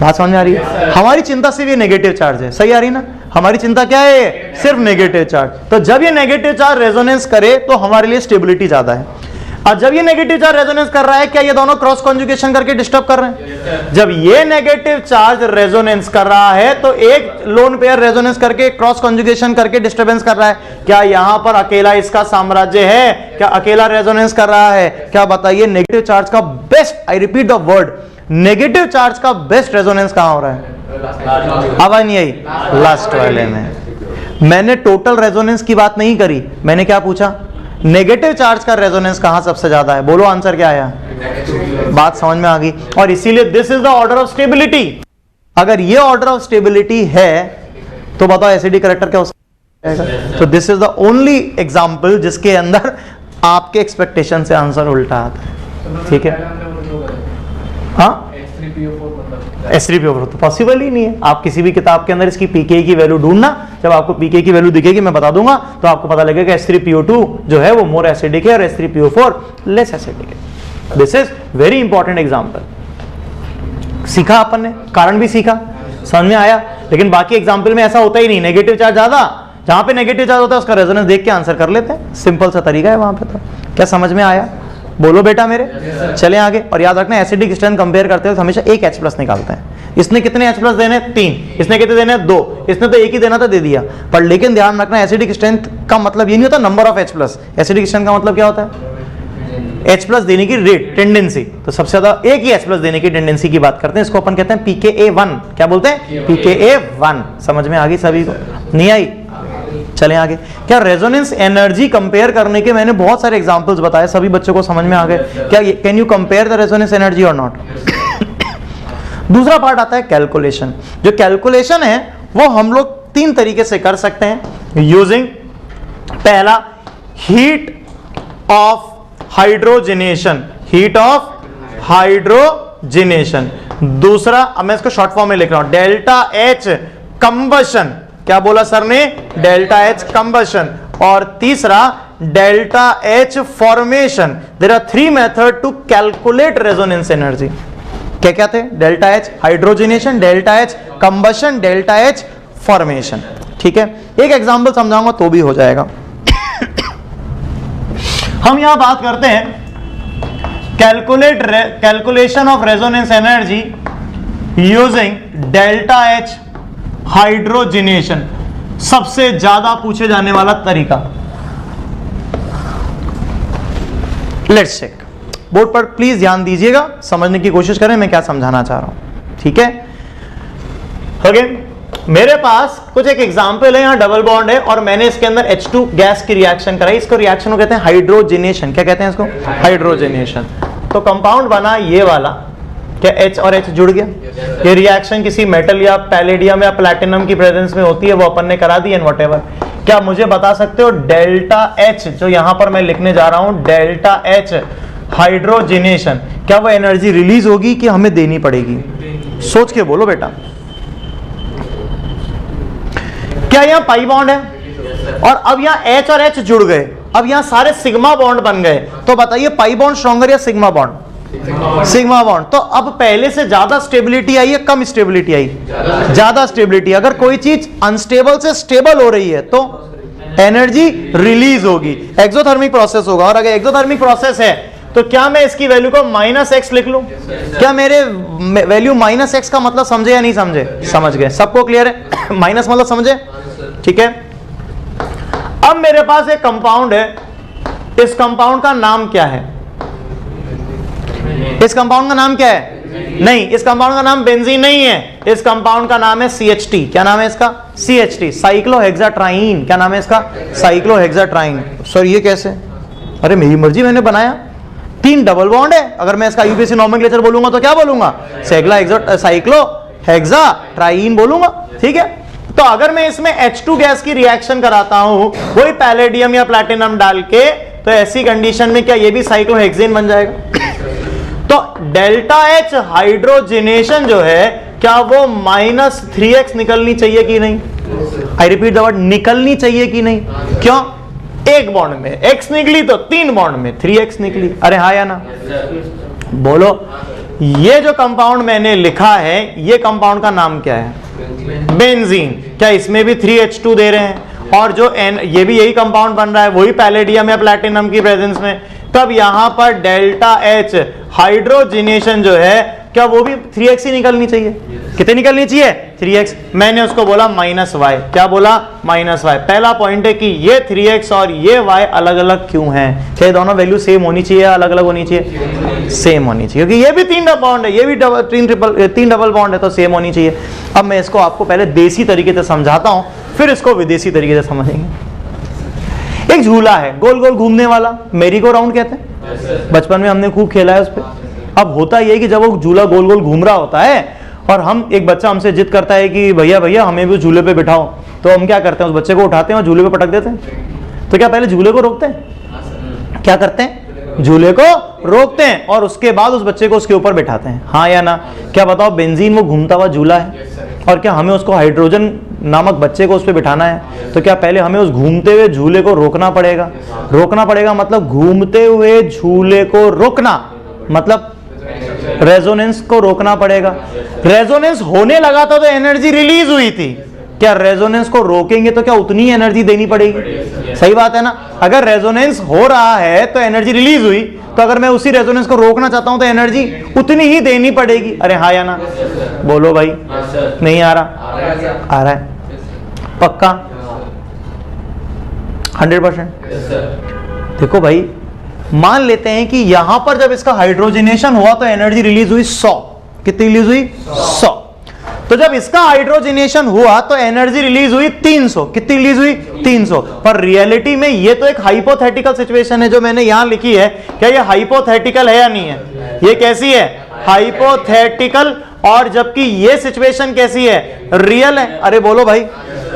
S1: बात समझ में आ रही है? हमारी चिंता सिर्फ ये नेगेटिव चार्ज है, सही आ रही ना? हमारी चिंता क्या है? सिर्फ नेगेटिव चार्ज। तो जब ये नेगेटिव चार्ज रेजोनेंस करे तो हमारे लिए स्टेबिलिटी ज्यादा है। और जब ये नेगेटिव चार्ज रेजोनेंस कर रहा है, क्या ये दोनों क्रॉस कॉन्जुगेशन करके डिस्टर्ब कर रहे हैं? जब ये नेगेटिव चार्ज रेजोनेंस कर रहा है तो एक लोन पेयर रेजोनेंस करके क्रॉस कॉन्जुगेशन करके डिस्टर्बेंस कर रहा है। क्या यहां पर अकेला इसका साम्राज्य है? क्या अकेला रेजोनेंस कर रहा है? क्या बताइए, नेगेटिव चार्ज का best, I repeat the word, negative charge का बेस्ट रेजोनेंस कहां हो रहा है? आवाज नहीं आई? लास्ट वाले में। मैंने टोटल रेजोनेंस की बात नहीं करी, मैंने क्या पूछा? नेगेटिव चार्ज का रेजोनेंस कहां सबसे ज्यादा है? बोलो आंसर क्या आया? बात समझ में आ गई? और इसीलिए this is the order of stability. अगर ये ऑर्डर ऑफ स्टेबिलिटी है तो बताओ एसिडिक कैरेक्टर क्या हो सकता है? तो this is the only example जिसके अंदर आपके एक्सपेक्टेशन से आंसर उल्टा आता है। ठीक है? हाँ, H3PO4 तो पॉसिबल ही नहीं है। आप किसी भी किताब के अंदर इसकी pKa की वैल्यू ढूंढना, जब आपको pKa की वैल्यू दिखेगी मैं बता दूंगा, तो आपको पता लगेगा H3PO2 जो है वो मोर एसिडिक है और H3PO4 लेस एसिडिक है। This is very important example. सीखा अपन ने, कारण भी सीखा, समझ में आया। लेकिन बाकी एग्जाम्पल में ऐसा होता ही नहीं, नेगेटिव चार्ज ज्यादा, जहां पे नेगेटिव चार्ज होता है उसका रेजोनेंस देख के आंसर कर लेते हैं। सिंपल सा तरीका है वहां पे। तो क्या समझ में आया? बोलो बेटा मेरे। चले आगे। और याद रखना, एसिडिक स्ट्रेंथ कंपेयर करते हुए हमेशा एक H प्लस निकालते हैं। इसने कितने H प्लस देने? 3। इसने कितने देने? 2। इसने तो एक ही देना था, दे दिया। पर लेकिन ध्यान रखना, एसिडिक स्ट्रेंथ का मतलब ये नहीं होता number of H plus. Acidic strength का मतलब क्या होता है? H प्लस देने की रेट, टेंडेंसी। तो सबसे ज्यादा एक ही H प्लस देने की टेंडेंसी की बात करते हैं, इसको अपन कहते हैं pKa1। क्या बोलते हैं? pKa1। समझ में आ गई सभी को? नहीं आई? चलें आगे। क्या रेजोनेंस एनर्जी कंपेयर करने के मैंने बहुत सारे एग्जांपल्स बताए, सभी बच्चों को समझ में आ गए? क्या can you compare the resonance energy और नॉट? दूसरा पार्ट आता है कैलकुलेशन। जो कैलकुलेशन है वो हम लोग 3 तरीके से कर सकते हैं यूजिंग, पहला heat of hydrogenation, heat of hydrogenation. दूसरा, अब मैं इसको शॉर्ट फॉर्म में लिख रहा हूं, डेल्टा H कंबशन। क्या बोला सर ने? Delta H combustion. और तीसरा delta H formation. There are 3 method to calculate resonance energy. क्या क्या थे? Delta H hydrogenation, delta H combustion, delta H formation. ठीक है, एक एग्जांपल समझाऊंगा तो भी हो जाएगा। हम यहां बात करते हैं calculation of resonance energy using delta H hydrogenation, सबसे ज्यादा पूछे जाने वाला तरीका। Let's check. बोर्ड पर प्लीज ध्यान दीजिएगा, समझने की कोशिश करें मैं क्या समझाना चाह रहा हूं, ठीक है। अगेन मेरे पास कुछ एक एग्जांपल है, यहां डबल बॉन्ड है और मैंने इसके अंदर H2 गैस की रिएक्शन कराई, इसको रिएक्शन को कहते हैं हाइड्रोजिनेशन। क्या कहते हैं इसको? हाइड्रोजिनेशन। तो कंपाउंड बना ये वाला, क्या H और H जुड़ गया? ये रिएक्शन किसी मेटल या पैलेडियम या प्लैटिनम की प्रेजेंस में होती है, वो अपन ने करा दी एंड व्हाटएवर। क्या मुझे बता सकते हो डेल्टा H जो यहां पर मैं लिखने जा रहा हूं, डेल्टा H हाइड्रोजिनेशन, क्या वो एनर्जी रिलीज होगी कि हमें देनी पड़ेगी? सोच के बोलो बेटा। क्या यहां पाई बॉन्ड है और अब यहां H और H जुड़ गए, अब यहां सारे सिग्मा बॉन्ड बन गए, तो बताइए पाई बॉन्ड स्ट्रॉन्गर या सिग्मा बॉन्ड? Sigma bond. तो अब पहले से ज्यादा स्टेबिलिटी आई है, कम स्टेबिलिटी आई? ज्यादा स्टेबिलिटी। अगर कोई चीज अनस्टेबल से स्टेबल हो रही है तो एनर्जी रिलीज होगी, एक्सोथर्मिक प्रोसेस होगा। और अगर एक्सोथर्मिक प्रोसेस है तो क्या मैं इसकी वैल्यू को -x लिख लूं? क्या मेरे वैल्यू -x का मतलब समझे या नहीं समझे? समझ गए? सबको क्लियर है? माइनस मतलब समझे? ठीक है। अब मेरे पास एक कंपाउंड है, इस कंपाउंड का नाम क्या है? इस कंपाउंड का नाम क्या है? नहीं, इस कंपाउंड का नाम बेंजीन नहीं है, इस कंपाउंड का नाम है CH3। क्या नाम है इसका? CH3, साइक्लोहेक्साट्राइन। क्या नाम है इसका? साइक्लोहेक्साट्राइन। सर ये कैसे? अरे मेरी मर्जी, मैंने बनाया। 3 डबल बॉन्ड है, अगर मैं इसका यूपीएससी नोमेनक्लेचर बोलूंगा तो क्या बोलूंगा? साइक्लोहेक्साट्राइन बोलूंगा, ठीक है। तो अगर मैं इसमें H2 गैस की रिएक्शन कराता हूं वही पैलेडियम या प्लैटिनम डाल के, तो ऐसी कंडीशन में क्या ये भी साइक्लोहेक्सेन बन जाएगा? तो डेल्टा H हाइड्रोजिनेशन जो है, क्या वो -3x निकलनी चाहिए कि नहीं? आई रिपीट द वर्ड, निकलनी चाहिए कि नहीं? क्यों? एक बॉन्ड में x निकली तो 3 बॉन्ड में 3x निकली। अरे हाँ या ना? बोलो। ये जो कंपाउंड मैंने लिखा है, ये कंपाउंड का नाम क्या है? बेंजीन। क्या इसमें भी 3H2 दे रहे हैं? और जो ये भी यही कंपाउंड बन रहा है, वही पैलेडियम या प्लैटिनम की प्रेजेंस में। तब यहां पर डेल्टा H हाइड्रोजिनेशन जो है, क्या वो भी 3x ही निकलनी चाहिए? कितनी निकलनी चाहिए? 3x। मैंने उसको बोला -y। क्या बोला? -y। पहला पॉइंट है कि ये 3x और ये y अलग अलग क्यों हैं? क्या दोनों वैल्यू सेम होनी चाहिए या अलग अलग होनी चाहिए? सेम होनी चाहिए, क्योंकि ये भी 3 डबल बॉन्ड है, ये भी 3 डबल बॉन्ड है, तो सेम होनी चाहिए। अब मैं इसको आपको पहले देसी तरीके से समझाता हूं, फिर इसको विदेशी तरीके से समझेंगे। एक झूला है गोल गोल घूमने वाला, मेरी को राउंड कहते हैं। बचपन में हमने खूब खेला है उस पर। अब होता यह है कि जब वो झूला गोल गोल घूम रहा होता है और हम एक बच्चा हमसे जिद करता है कि भैया भैया हमें भी झूले पे बिठाओ, तो हम क्या करते हैं? उस बच्चे को उठाते हैं और झूले पे पटक देते हैं। तो क्या पहले झूले को रोकते हैं? क्या करते हैं? झूले को रोकते हैं और उसके बाद उस बच्चे को उसके ऊपर बिठाते हैं। हाँ या ना? क्या बताओ, बेंजीन वो घूमता हुआ झूला है और क्या हमें उसको हाइड्रोजन नामक बच्चे को उस पर बिठाना है? तो क्या पहले हमें उस घूमते हुए झूले को रोकना पड़ेगा? रोकना पड़ेगा मतलब घूमते हुए झूले को रोकना, मतलब रेजोनेंस को रोकना पड़ेगा। रेजोनेंस होने लगा था तो एनर्जी रिलीज हुई थी। क्या रेजोनेंस को रोकेंगे तो क्या उतनी एनर्जी देनी पड़ेगी? सही बात है ना? अगर रेजोनेंस हो रहा है तो एनर्जी रिलीज हुई, तो अगर मैं उसी रेजोनेंस को रोकना चाहता हूं तो एनर्जी उतनी ही देनी पड़ेगी। अरे हाँ या ना? बोलो भाई। नहीं आ रहा? आ रहा है पक्का? 100%। देखो भाई, मान लेते हैं कि यहां पर जब इसका हाइड्रोजिनेशन हुआ तो एनर्जी रिलीज हुई 100। कितनी रिलीज हुई? 100। तो जब इसका हाइड्रोजिनेशन हुआ तो एनर्जी रिलीज हुई 300। कितनी रिलीज हुई? 300। पर रियलिटी में ये तो एक हाइपोथेटिकल सिचुएशन है जो मैंने यहां लिखी है। क्या ये हाइपोथेटिकल है या नहीं है? ये कैसी है? हाइपोथेटिकल। और जबकि ये सिचुएशन कैसी है? रियल है। अरे बोलो भाई।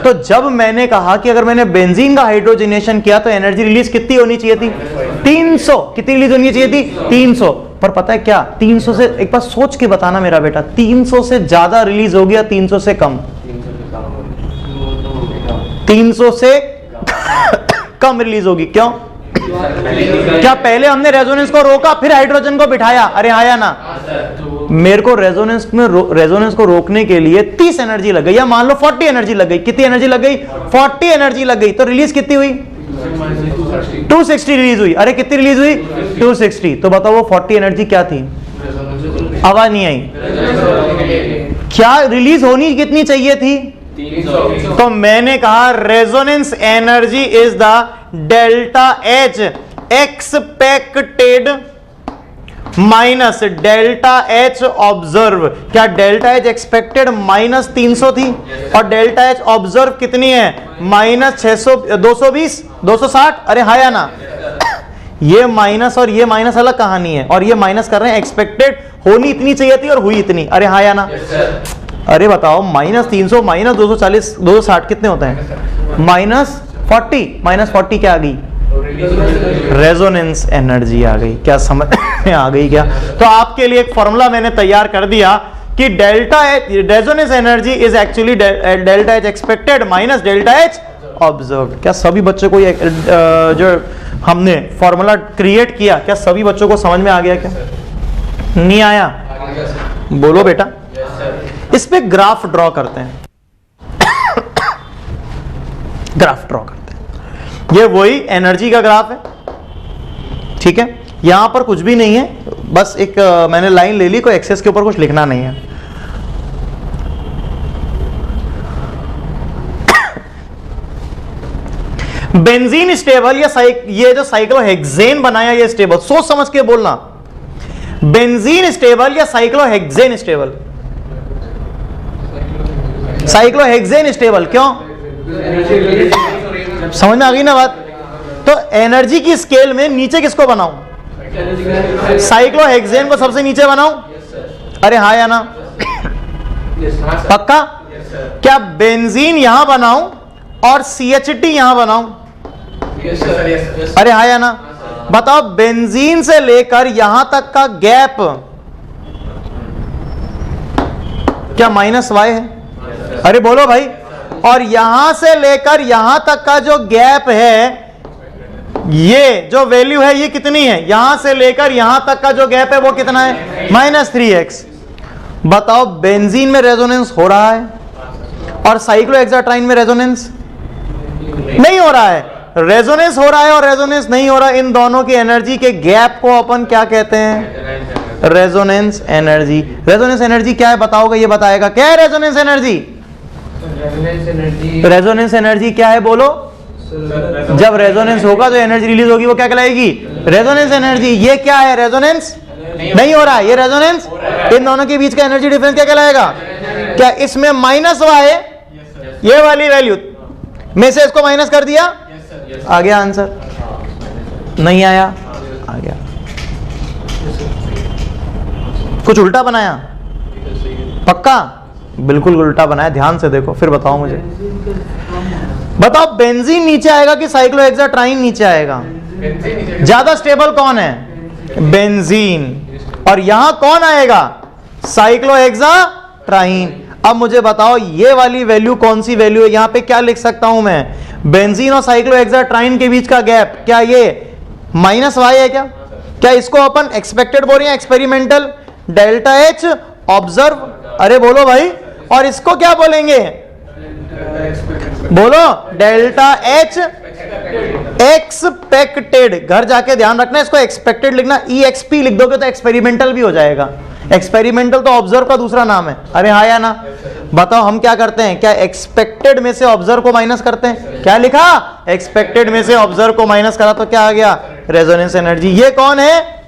S1: तो जब मैंने कहा कि अगर मैंने बेंजीन का हाइड्रोजिनेशन किया तो एनर्जी रिलीज कितनी होनी चाहिए थी? 300। कितनी रिलीज होनी चाहिए थी? 300। पर पता है क्या, 300 से, एक बार सोच के बताना मेरा बेटा, 300 से ज्यादा रिलीज हो गया 300 से कम? 300 से कम रिलीज होगी। क्यों? क्या पहले हमने रेजोनेंस को रोका फिर हाइड्रोजन को बिठाया? अरे आया ना? मेरे को रेजोनेंस को रोकने के लिए 30 एनर्जी लग गई, या मान लो 40 एनर्जी लग गई। कितनी एनर्जी लग गई? 40 एनर्जी लग गई। तो रिलीज कितनी हुई? 260 रिलीज हुई। अरे कितनी रिलीज हुई? 260। तो बताओ वो 40 एनर्जी क्या थी? आवाज नहीं आई। क्या रिलीज होनी कितनी चाहिए थी?
S2: 320।
S1: तो मैंने कहा resonance energy is the delta H expected minus delta H observe. क्या डेल्टा एच एक्सपेक्टेड माइनस 300 थी और डेल्टा एच ऑब्जर्व कितनी है? माइनस 600, 220, 260। अरे हाँ या ना? ये माइनस और ये माइनस अलग कहानी है, और ये माइनस कर रहे हैं एक्सपेक्टेड होनी इतनी चाहिए थी और हुई इतनी। अरे हाँ या ना? अरे बताओ, माइनस 300 माइनस 240 260 कितने होते हैं? माइनस 40। माइनस 40 क्या आ गई? रेजोनेंस एनर्जी आ गई। क्या समझ में आ गई क्या? तो आपके लिए एक फॉर्मूला मैंने तैयार कर दिया कि delta H resonance energy is actually delta H expected minus delta H observe. क्या सभी बच्चों को ये जो हमने फॉर्मूला क्रिएट किया, क्या सभी बच्चों को समझ में आ गया? क्या नहीं आया? बोलो बेटा। इस पे ग्राफ ड्रॉ करते हैं। ग्राफ ड्रॉ करते हैं। ये वही एनर्जी का ग्राफ है, ठीक है। यहां पर कुछ भी नहीं है, बस एक मैंने लाइन ले ली, कोई एक्सेस के ऊपर कुछ लिखना नहीं है। बेंजीन स्टेबल या ये जो साइक्लोहेक्सेन बनाया ये स्टेबल, सोच समझ के बोलना। बेंजीन स्टेबल या साइक्लोहेक्सेन स्टेबल? Cyclohexane stable. क्यों? समझ में आ गई ना बात? तो एनर्जी की स्केल में नीचे किसको बनाऊं? साइक्लोहेक्सेन को सबसे नीचे बनाऊं? अरे हाँ या ना? पक्का? क्या बेंजीन यहां बनाऊं और CHT यहां बनाऊं? अरे हाँ या ना? बताओ, बेंजीन से लेकर यहां तक का गैप क्या माइनस y है? अरे बोलो भाई। और यहां से लेकर यहां तक का जो गैप है, ये जो वैल्यू है ये कितनी है? यहां से लेकर यहां तक का जो गैप है वो कितना है? Minus 3x। बताओ, बेंजीन में रेजोनेंस हो रहा है और साइक्लोहेक्साट्राइन में रेजोनेंस नहीं हो रहा है। रेजोनेंस हो रहा है और रेजोनेंस नहीं हो रहा है, इन दोनों की एनर्जी के गैप को अपन क्या कहते हैं? Resonance energy. रेजोनेंस एनर्जी क्या है बताओगे? ये बताएगा। क्या है रेजोनेंस एनर्जी? रेजोनेंस एनर्जी क्या है बोलो? जब रेजोनेंस होगा तो एनर्जी रिलीज होगी, वो क्या कहलाएगी? Resonance energy. ये क्या है? रेजोनेंस नहीं हो रहा है, ये रेजोनेंस। इन दोनों के बीच का एनर्जी डिफरेंस क्या कहलाएगा? क्या इसमें माइनस y है? ये वाली वैल्यू में से इसको माइनस कर दिया, आ गया आंसर। नहीं आया? आ गया। कुछ उल्टा बनाया? पक्का? बिल्कुल उल्टा बनाया, ध्यान से देखो फिर बताओ मुझे। बताओ, बेंजीन नीचे आएगा कि साइक्लोहेक्साट्राइन नीचे आएगा? ज्यादा स्टेबल कौन है? बेंजीन। और यहां कौन आएगा? साइक्लोहेक्साट्राइन। अब मुझे बताओ, ये वाली वैल्यू कौन सी वैल्यू है? यहां पे क्या लिख सकता हूं मैं? बेंजीन और साइक्लोहेक्साट्राइन के बीच का गैप, क्या ये माइनस y है? क्या इसको अपन एक्सपेक्टेड बोल रहे हैं? Experimental delta H observe. अरे बोलो भाई। और इसको क्या बोलेंगे? बोलो, डेल्टा एच एक्सपेक्टेड। घर जाके ध्यान रखना, इसको एक्सपेक्टेड लिखना, EXP लिख दोगे तो एक्सपेरिमेंटल भी हो जाएगा। एक्सपेरिमेंटल तो ऑब्जर्व का दूसरा नाम है। अरे हाँ या ना? बताओ, हम क्या करते हैं? क्या एक्सपेक्टेड में से ऑब्जर्व को माइनस करते हैं? क्या लिखा? एक्सपेक्टेड में से ऑब्जर्व को माइनस करा तो क्या आ गया? Resonance energy. ये कौन है?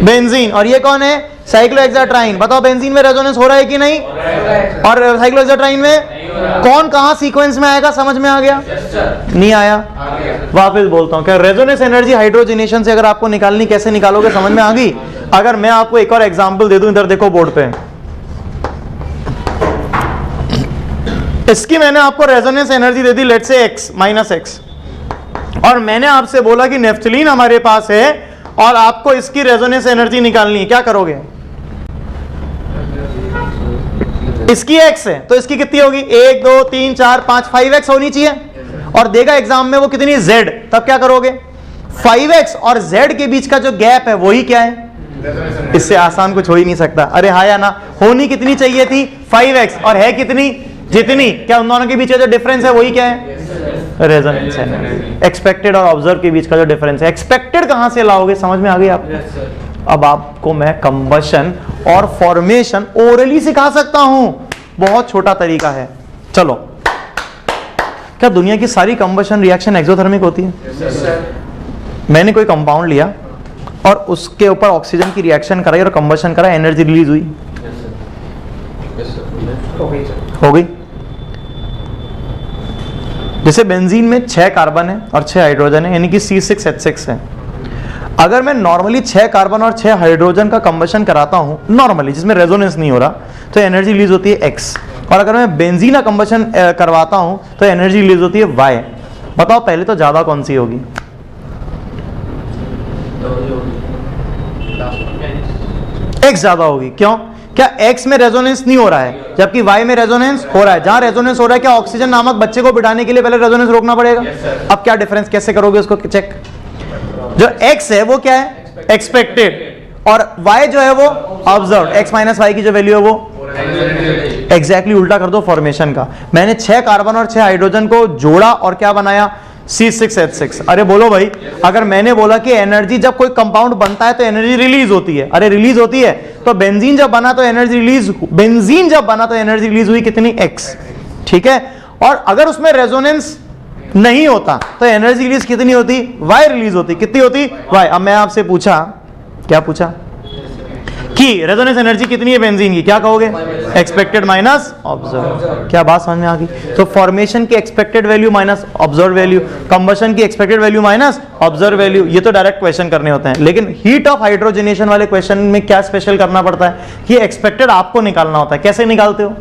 S1: बेंजीन। और ये कौन है? साइक्लोहेक्साट्राइन। बताओ, बेंजीन में रेजोनेंस हो रहा है कि नहीं? और साइक्लोहेक्साट्राइन में कौन कहां सीक्वेंस में आएगा? समझ में आ गया? नहीं आया? वापस बोलता हूं। क्या रेजोनेंस एनर्जी हाइड्रोजनेशन से अगर आपको निकालनी, कैसे निकालोगे? समझ में आ गई? अगर मैं आपको एक और एग्जांपल दे दूं, इधर देखो बोर्ड पे। इसकी मैंने आपको resonance energy they the, let's say x minus x, और मैंने आपसे बोला कि नेफ्थलीन हमारे पास है और आपको इसकी रेजोनेंस एनर्जी निकालनी है। क्या करोगे? इसकी x है तो इसकी कितनी होगी? 1 2 3 4 5 5x होनी चाहिए। और देगा एग्जाम में वो कितनी? z। तब क्या करोगे? 5x और z के बीच का जो गैप है वही क्या है? इससे आसान कुछ हो ही नहीं सकता। अरे हाँ या ना? होनी कितनी चाहिए थी? 5x। और है कितनी? जितनी। क्या उन दोनों के बीच का जो डिफरेंस है वही क्या है? Resonance energy. एक्सपेक्टेड और ऑब्जर्व के बीच का जो डिफरेंस है। एक्सपेक्टेड कहां से लाओगे? समझ में आ गई आप? अब आपको मैं कंबशन और फॉर्मेशन ओरली सिखा सकता हूं, बहुत छोटा तरीका है। चलो, क्या दुनिया की सारी कंबशन रिएक्शन एक्सोथर्मिक होती है? मैंने कोई कंपाउंड लिया और उसके ऊपर ऑक्सीजन की रिएक्शन कराई और कंबशन करा, एनर्जी रिलीज हुई? हो गई। जैसे बेंजीन में 6 कार्बन है और 6 हाइड्रोजन है, यानी कि C6H6 है। अगर मैं नॉर्मली 6 कार्बन और 6 हाइड्रोजन का कंबशन कराता हूं नॉर्मली, जिसमें रेजोनेंस नहीं हो रहा, तो एनर्जी रिलीज होती है X। और अगर मैं बेंजीन का कंबशन करवाता हूं तो एनर्जी रिलीज होती है Y। बताओ पहले तो ज्यादा कौन सी होगी? X ज्यादा होगी। क्यों? क्या X में रेजोनेंस नहीं हो रहा है जबकि Y में रेजोनेंस हो रहा है? जहां रेजोनेंस हो रहा है, क्या ऑक्सीजन नामक बच्चे को बिठाने के लिए पहले रेजोनेंस रोकना पड़ेगा? अब क्या डिफरेंस कैसे करोगे उसको चेक? जो X है वो क्या है? एक्सपेक्टेड, और Y जो है वो ऑब्जर्व। X माइनस Y की जो वैल्यू है वो एग्जैक्टली उल्टा कर दो फॉर्मेशन का। मैंने 6 कार्बन और 6 हाइड्रोजन को जोड़ा और क्या बनाया? C6H6। अरे बोलो भाई, अगर मैंने बोला कि एनर्जी जब कोई कंपाउंड बनता है तो एनर्जी रिलीज होती है, अरे रिलीज होती है, तो बेंजीन जब बना तो एनर्जी रिलीज हुई कितनी? X। ठीक है, और अगर उसमें रेजोनेंस नहीं होता तो एनर्जी रिलीज कितनी होती? Y रिलीज होती। कितनी होती? Y। अब मैं आपसे पूछा, क्या पूछा कि रेजोनेंस एनर्जी कितनी है बेंजीन की? क्या कहोगे? Expected minus observe. क्या बात समझ में आ गई? तो फॉर्मेशन की expected value minus observe value, combustion की expected value minus observe value. ये तो डायरेक्ट क्वेश्चन करने होते हैं, लेकिन हीट ऑफ हाइड्रोजनेशन वाले क्वेश्चन में क्या स्पेशल करना पड़ता है कि एक्सपेक्टेड आपको निकालना होता है। कैसे निकालते हो?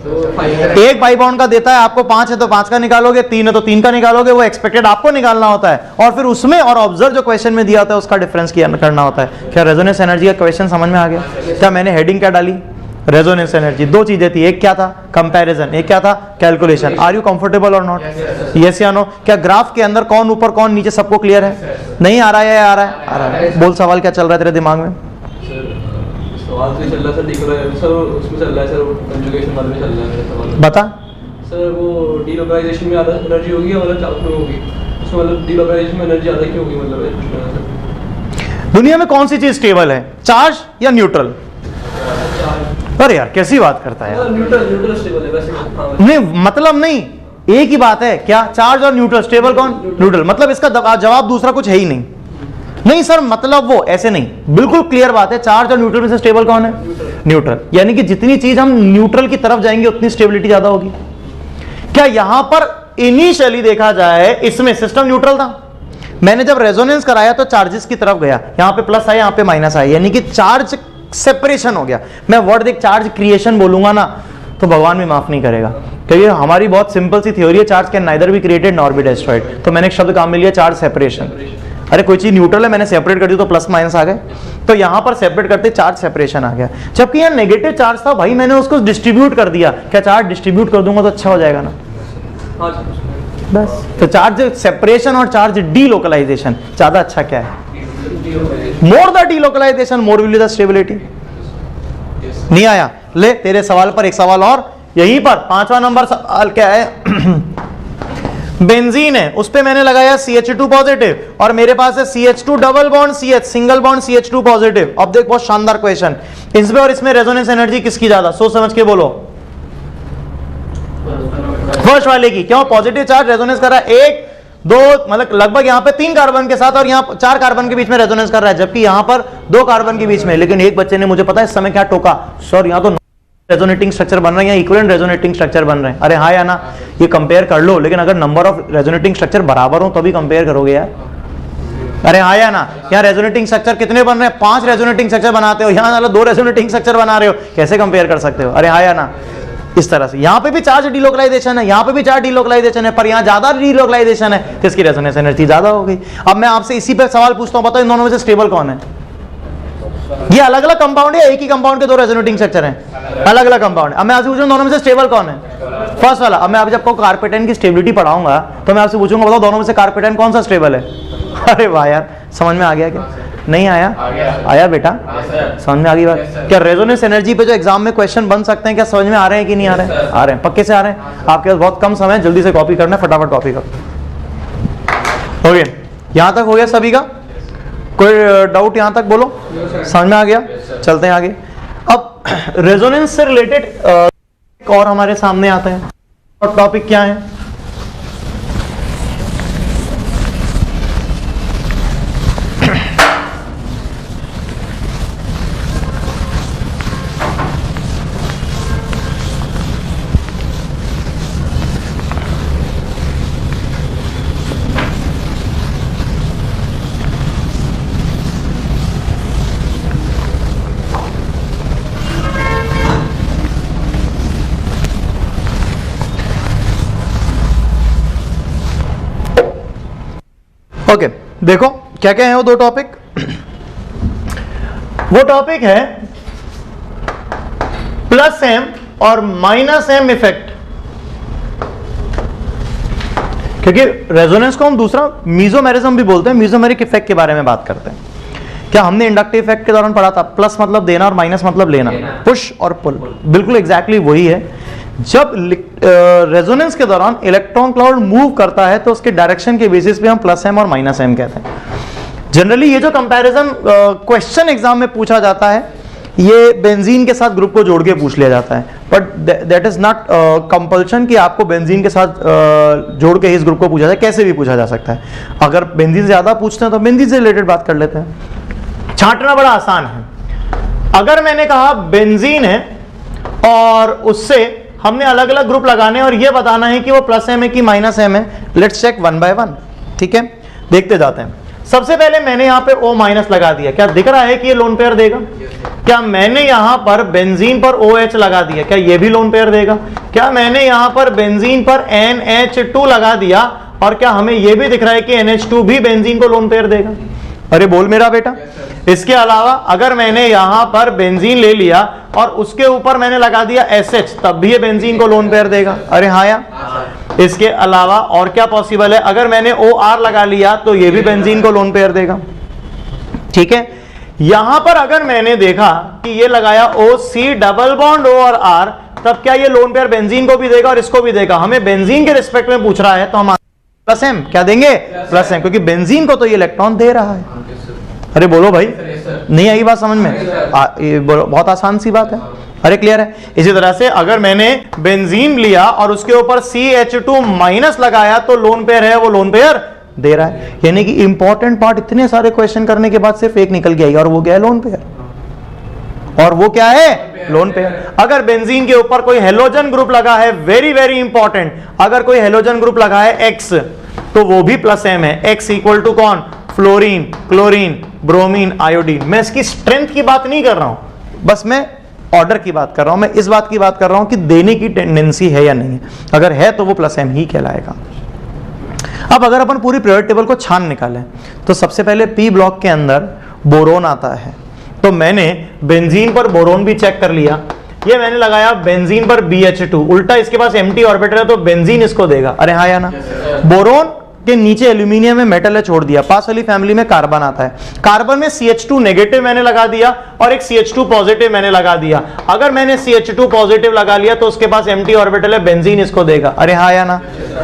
S1: एक पाई बाउंड का देता है आपको 5 है तो 5 का निकालोगे, 3 है तो 3 का निकालोगे, वो एक्सपेक्टेड आपको निकालना होता है, और फिर उसमें और ऑब्जर्व जो क्वेश्चन में दिया होता है उसका डिफरेंस करना होता है। क्या रेजोनेंस एनर्जी का क्वेश्चन समझ में आ गया? क्या मैंने हेडिंग क्या डाली? Resonance energy. 2 चीजें थी, एक क्या था? कंपैरिजन, एक क्या था? कैलकुलेशन। आर यू कंफर्टेबल और नॉट? यस या नो? क्या ग्राफ के अंदर कौन ऊपर कौन नीचे सबको क्लियर है? नहीं आ रहा है या आ रहा है? आ रहा है। बोल, सवाल क्या चल रहा है तेरे दिमाग में?
S2: सवाल तो चल रहा है सर, उसमें चल रहा है सर, कंजुगेशन वाले में चल रहा है सवाल।
S1: बता
S2: सर, वो डीलोकलाइजेशन में ज़्यादा एनर्जी होगी या मतलब चालू में होगी? उसमें मतलब डीलोकलाइजेशन में एनर्जी ज़्यादा क्यों होगी? मतलब
S1: दुनिया में कौन सी चीज स्टेबल है, चार्ज या न्यूट्रल? अरे यार कैसी बात करता है यार?
S2: न्यूट्रल स्टेबल है वैसे।
S1: नहीं, मतलब नहीं, एक ही बात है। क्या चार्ज और न्यूट्रल? स्टेबल कौन? न्यूट्रल। मतलब इसका जवाब दूसरा कुछ है ही नहीं। नहीं सर, मतलब वो ऐसे नहीं, बिल्कुल क्लियर बात है। चार्ज और न्यूट्रल में से स्टेबल कौन है? न्यूट्रल। यानी कि जितनी चीज हम न्यूट्रल की तरफ जाएंगे उतनी स्टेबिलिटी ज्यादा होगी। क्या यहां पर इनिशियली देखा जाए इसमें सिस्टम न्यूट्रल था? मैंने जब रेजोनेंस कराया तो चार्जेस की तरफ गया, यहां पे प्लस आया, यहां पे माइनस आया, यानी कि चार्ज सेपरेशन हो गया। मैं वर्ड एक चार्ज क्रिएशन बोलूंगा ना तो भगवान भी माफ नहीं करेगा, क्योंकि हमारी बहुत सिंपल सी थ्योरी है, charge can neither be created nor be destroyed. तो मैंने एक शब्द काम में लिया, चार्ज सेपरेशन। अरे कोई चीज न्यूट्रल है, मैंने सेपरेट कर दी तो प्लस माइनस आ गए, तो यहां पर सेपरेट करते चार्ज सेपरेशन आ गया। जबकि यहां नेगेटिव चार्ज था, भाई मैंने उसको डिस्ट्रीब्यूट कर दिया। क्या चार्ज डिस्ट्रीब्यूट कर दूंगा तो अच्छा हो जाएगा ना? बस। तो चार्ज सेपरेशन और चार्ज डीलोकलाइजेशन ज्यादा अच्छा क्या है? More the delocalisation more will the stability. नहीं आया? ले, तेरे सवाल पर एक सवाल और, यहीं पर 5वां नंबर सवाल क्या है? बेंजीन है, उस पे मैंने लगाया CH2 पॉजिटिव और मेरे पास है CH2 double bond CH single bond CH2 positive. अब देख, बहुत शानदार क्वेश्चन, इसमें और इसमें रेजोनेंस एनर्जी किसकी ज्यादा? सोच समझ के बोलो। फर्स्ट वाले की। क्यों? पॉजिटिव चार्ज रेजोनेंस कर रहा है 1 2, मतलब लगभग यहाँ पे 3 कार्बन के साथ और यहाँ 4 कार्बन के बीच में रेजोनेंस कर रहा है, जबकि यहाँ पर 2 कार्बन के बीच में। लेकिन एक बच्चे ने मुझे पता है इस समय क्या टोका, सर यहाँ तो रेजोनेटिंग स्ट्रक्चर बन रहे हैं, इक्विवेलेंट रेजोनेटिंग स्ट्रक्चर बन रहे हैं। अरे हाँ या ना? ये कंपेयर कर लो, लेकिन अगर नंबर ऑफ रेजोनेटिंग स्ट्रक्चर बराबर हो तभी कंपेयर करोगे यार। अरे हाँ या ना? यहाँ रेजोनेटिंग स्ट्रक्चर कितने बन रहे हैं? 5 रेजोनेटिंग स्ट्रक्चर बनाते हो, यहाँ 2 रेजोनेटिंग स्ट्रक्चर बना रहे हो, कैसे कंपेयर कर सकते हो? अरे हाँ या ना? इस तरह से यहाँ पे भी चार्ज डीलोकलाइजेशन है, यहाँ पे भी चार्ज डीलोकलाइजेशन है, पर यहाँ ज्यादा डीलोकलाइजेशन है तो इसकी रेजोनेंस एनर्जी ज्यादा हो गई। अब मैं आपसे इसी पे सवाल पूछता हूँ, बताओ इन दोनों में से स्टेबल कौन है? ये अलग अलग कंपाउंड है, एक ही कंपाउंड के 2 रेजोनेटिंग स्ट्रक्चर हैं, अलग अलग कंपाउंड। अब मैं आपसे पूछूं दोनों में से स्टेबल कौन है? फर्स्ट वाला। अब मैं आप जब कार्पेटेन की स्टेबिलिटी पढ़ाऊंगा तो मैं आपसे पूछूंगा, बताओ दोनों में से कार्पेटेन कौन सा स्टेबल है? अरे वाह यार, समझ में आ गया क्या? नहीं आया? आया बेटा? समझ में आ गई बात? क्या रेजोनेंस एनर्जी पे जो एग्जाम में क्वेश्चन बन सकते हैं, क्या समझ में आ रहे हैं कि नहीं आ रहे हैं? आ रहे हैं, पक्के से आ रहे हैं। आपके पास बहुत कम समय है, जल्दी से कॉपी करना है, फटाफट कॉपी करो। हो गया? यहां तक हो गया सभी का? कोई डाउट यहां तक बोलो? समझ में आ गया? चलते हैं आगे। अब रेजोनेंस से रिलेटेड एक और हमारे सामने आता है, और टॉपिक क्या है? ओके, देखो क्या क्या है वो दो टॉपिक। वो टॉपिक है प्लस एम और माइनस एम इफेक्ट, क्योंकि रेजोनेंस को हम दूसरा मीजोमेरिज्म भी बोलते हैं, मीजोमेरिक इफेक्ट के बारे में बात करते हैं। क्या हमने इंडक्टिव इफेक्ट के दौरान पढ़ा था? प्लस मतलब देना और माइनस मतलब लेना, पुश और पुल, बिल्कुल एग्जैक्टली वही है। जब रेजोनेंस के दौरान इलेक्ट्रॉन क्लाउड मूव करता है तो उसके डायरेक्शन के बेसिस पे हम प्लस एम और माइनस एम कहते हैं। जनरली ये जो कंपैरिजन क्वेश्चन एग्जाम में पूछा जाता है, ये बेंजीन के साथ ग्रुप को जोड़ के पूछ लिया जाता है, but that is not compulsion कि आपको बेंजीन के साथ जोड़ के इस ग्रुप को पूछा जाए, कैसे भी पूछा जा सकता है। अगर बेंजीन से ज्यादा पूछते हैं तो बेंजीन से रिलेटेड बात कर लेते हैं। छांटना बड़ा आसान है। अगर मैंने कहा बेंजीन है और उससे हमने अलग अलग ग्रुप लगाने और ये बताना है कि वो प्लस एम है कि माइनस एम है, let's check one by one. ठीक है, देखते जाते हैं। सबसे पहले मैंने यहां पे O माइनस लगा दिया, क्या दिख रहा है कि ये लोन पेयर देगा? क्या मैंने यहां पर बेंजीन पर OH लगा दिया, क्या ये भी लोन पेयर देगा? क्या मैंने यहां पर बेंजीन पर NH2 लगा दिया और क्या हमें ये भी दिख रहा है कि NH2 भी बेंजीन को लोन पेयर देगा? अरे बोल मेरा बेटा। इसके अलावा अगर मैंने यहां पर बेंजीन ले लिया और उसके ऊपर मैंने लगा दिया SH, तब भी ये बेंजीन को लोन पेयर देगा? अरे हाँ यार। इसके अलावा और क्या पॉसिबल है? अगर मैंने OR लगा लिया तो ये भी बेंजीन को लोन पेयर देगा। ठीक है, यहां पर अगर मैंने देखा कि ये लगाया OC डबल बॉन्ड O और R, तब क्या ये लोन पेयर बेंजीन को भी देगा और इसको भी देगा? हमें बेंजीन के रिस्पेक्ट में पूछ रहा है तो हम प्लस एम क्या देंगे? प्लस एम, क्योंकि बेंजीन को तो ये इलेक्ट्रॉन दे रहा है। अरे बोलो भाई, नहीं आई बात समझ में? ये बहुत आसान सी बात है। अरे क्लियर है? इसी तरह से अगर मैंने बेंजीन लिया और उसके ऊपर CH2 माइनस लगाया तो लोन पेयर है, वो लोन पेयर दे रहा है। यानी कि इंपॉर्टेंट पार्ट इतने सारे क्वेश्चन करने के बाद सिर्फ एक निकल के आई, और वो क्या है? Lone pair. और वो क्या है? Lone pair. अगर बेंजीन के ऊपर कोई हेलोजन ग्रुप लगा है, वेरी वेरी इंपॉर्टेंट, अगर कोई हेलोजन ग्रुप लगा है X, तो वो भी प्लस एम है। X इक्वल टू कौन? Fluorine, chlorine, bromine, iodine. मैं इसकी स्ट्रेंथ की बात नहीं कर रहा हूं, बस मैं ऑर्डर की बात कर रहा हूं। मैं इस बात की बात कर रहा हूं कि देने की टेंडेंसी है या नहीं है। अगर है तो वो प्लस एम ही कहलाएगा। अब अगर अपन पूरी पीरियोडिक टेबल को छान निकालें तो सबसे पहले पी ब्लॉक के अंदर बोरोन आता है, तो मैंने बेंजीन पर बोरोन भी चेक कर लिया। ये मैंने लगाया बेंजीन पर BH2, उल्टा इसके पास एम्प्टी ऑर्बिटल है तो बेंजीन इसको देगा। अरे हाँ या ना? बोरोन के नीचे एल्यूमिनियम में मेटल है, छोड़ दिया। पास वाली फैमिली में कार्बन आता है। कार्बन में CH2 नेगेटिव मैंने लगा दिया और एक CH2 पॉजिटिव मैंने लगा दिया। अगर मैंने CH2 पॉजिटिव लगा लिया तो उसके पास एम्प्टी ऑर्बिटल है, बेंजीन इसको देगा। अरे हाँ या ना?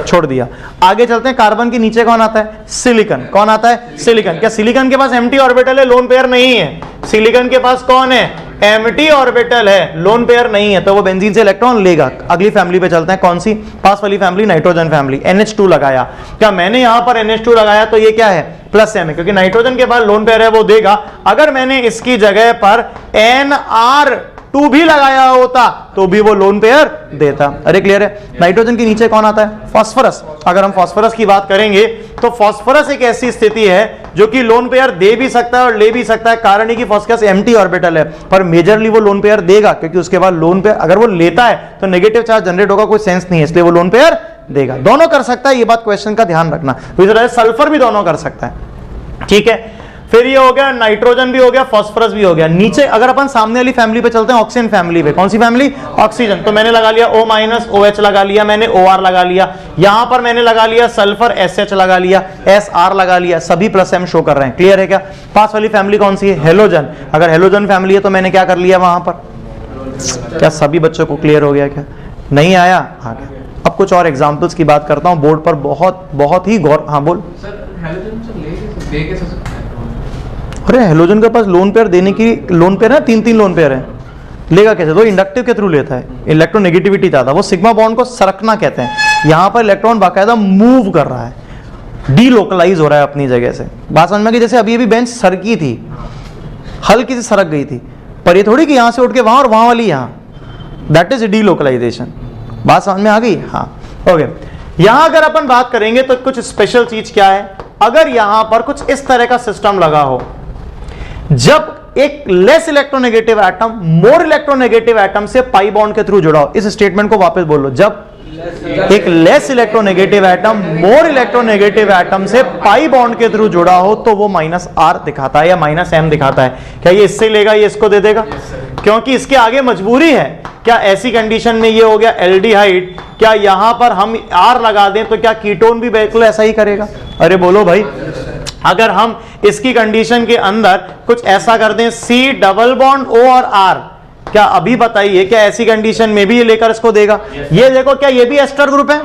S1: छोड़ दिया। आगे चलते हैं। कार्बन के नीचे कौन आता है? सिलिकन। कौन आता है? सिलिकन। क्या सिलिकन के पास एम्प्टी ऑर्बिटल है? लोन पेयर नहीं है। सिलिकन के पास कौन है? एम्प्टी ऑर्बिटल है, लोन पेयर नहीं है, तो वो बेंजीन से इलेक्ट्रॉन लेगा। अगली फैमिली पे चलते हैं। कौन सी? पास वाली फैमिली, नाइट्रोजन फैमिली। NH2 लगाया। क्या मैंने यहां पर NH2 लगाया तो ये क्या है? प्लस एम है, क्योंकि नाइट्रोजन के बाद लोन पेयर है, वो देगा। अगर मैंने इसकी जगह पर NR2 भी लगाया होता तो भी वो लोन पेयर देता। अरे क्लियर है? नाइट्रोजन के नीचे कौन आता है? फास्फोरस। अगर हम फास्फोरस की बात करेंगे तो फास्फोरस एक ऐसी स्थिति है जो कि लोन पेयर दे भी सकता है और ले भी सकता है। कारण है कि फास्फोरस एम्प्टी ऑर्बिटल है, पर मेजरली वो लोन पेयर देगा, क्योंकि उसके बाद लोन पेयर अगर वो लेता है तो नेगेटिव चार्ज जनरेट होगा, कोई सेंस नहीं है, इसलिए वो लोन पेयर देगा। दोनों कर सकता है, ये बात क्वेश्चन का ध्यान रखना। तो इस तरह से सल्फर भी दोनों कर सकता है। ठीक है, फिर ये हो गया नाइट्रोजन भी हो गया, फास्फोरस भी हो गया। नीचे अगर अपन सामने वाली फैमिली पे चलते हैं, ऑक्सीजन फैमिली पे। कौन सी फैमिली? ऑक्सीजन। तो मैंने लगा लिया O माइनस, OH लगा लिया, मैंने OR लगा लिया। यहां पर मैंने लगा लिया सल्फर, SH लगा लिया, SR लगा लिया। सभी प्लस एम शो कर रहे हैं। क्लियर है क्या? पास वाली फैमिली कौन सी है? हेलोजन। अगर हेलोजन फैमिली है तो मैंने क्या कर लिया वहां पर? क्या सभी बच्चों को क्लियर हो गया? क्या नहीं आया? आ गया। अब कुछ और एग्जाम्पल्स की बात करता हूं, बोर्ड पर बहुत बहुत ही गौर। हाँ बोल। अरे हेलोजन के पास लोन पेयर देने की, लोन पेयर है, 3 लोन पेयर है, लेगा कैसे? तो इंडक्टिव के थ्रू लेता है, इलेक्ट्रोनेगेटिविटी ज्यादा, वो सिग्मा बॉन्ड को सरकना कहते हैं। यहां पर इलेक्ट्रॉन बाकायदा मूव कर रहा है, डीलोकलाइज हो रहा है अपनी जगह से। बात समझ में कि जैसे अभी बेंच सरकी थी, हल्की सी सरक गई थी, पर ये थोड़ी कि यहां से उठ के वहां और वहां वाली यहां, दैट इज डीलोकलाइजेशन। बात समझ में आ गई? हाँ, ओके। यहां अगर अपन बात करेंगे तो कुछ स्पेशल चीज क्या है, अगर यहां पर कुछ इस तरह का सिस्टम लगा हो, जब एक less electronegative atom more electronegative atom से पाई बॉन्ड के थ्रू जुड़ा हो, इस स्टेटमेंट को वापस बोलो, जब एक less electronegative atom more electronegative atom से पाई बॉन्ड के थ्रू जुड़ा हो तो वो -r दिखाता है या -m दिखाता है। क्या ये इससे लेगा, ये इसको दे देगा? क्योंकि इसके आगे मजबूरी है। क्या ऐसी कंडीशन में ये हो गया एल्डिहाइड, क्या यहां पर हम R लगा दें तो क्या कीटोन भी बिल्कुल ऐसा ही करेगा? अरे बोलो भाई, अगर हम इसकी कंडीशन के अंदर कुछ ऐसा कर दें C डबल बॉन्ड O और R, क्या अभी बताइए क्या ऐसी कंडीशन में भी ये लेकर इसको देगा? ये देखो, क्या ये भी एस्टर ग्रुप है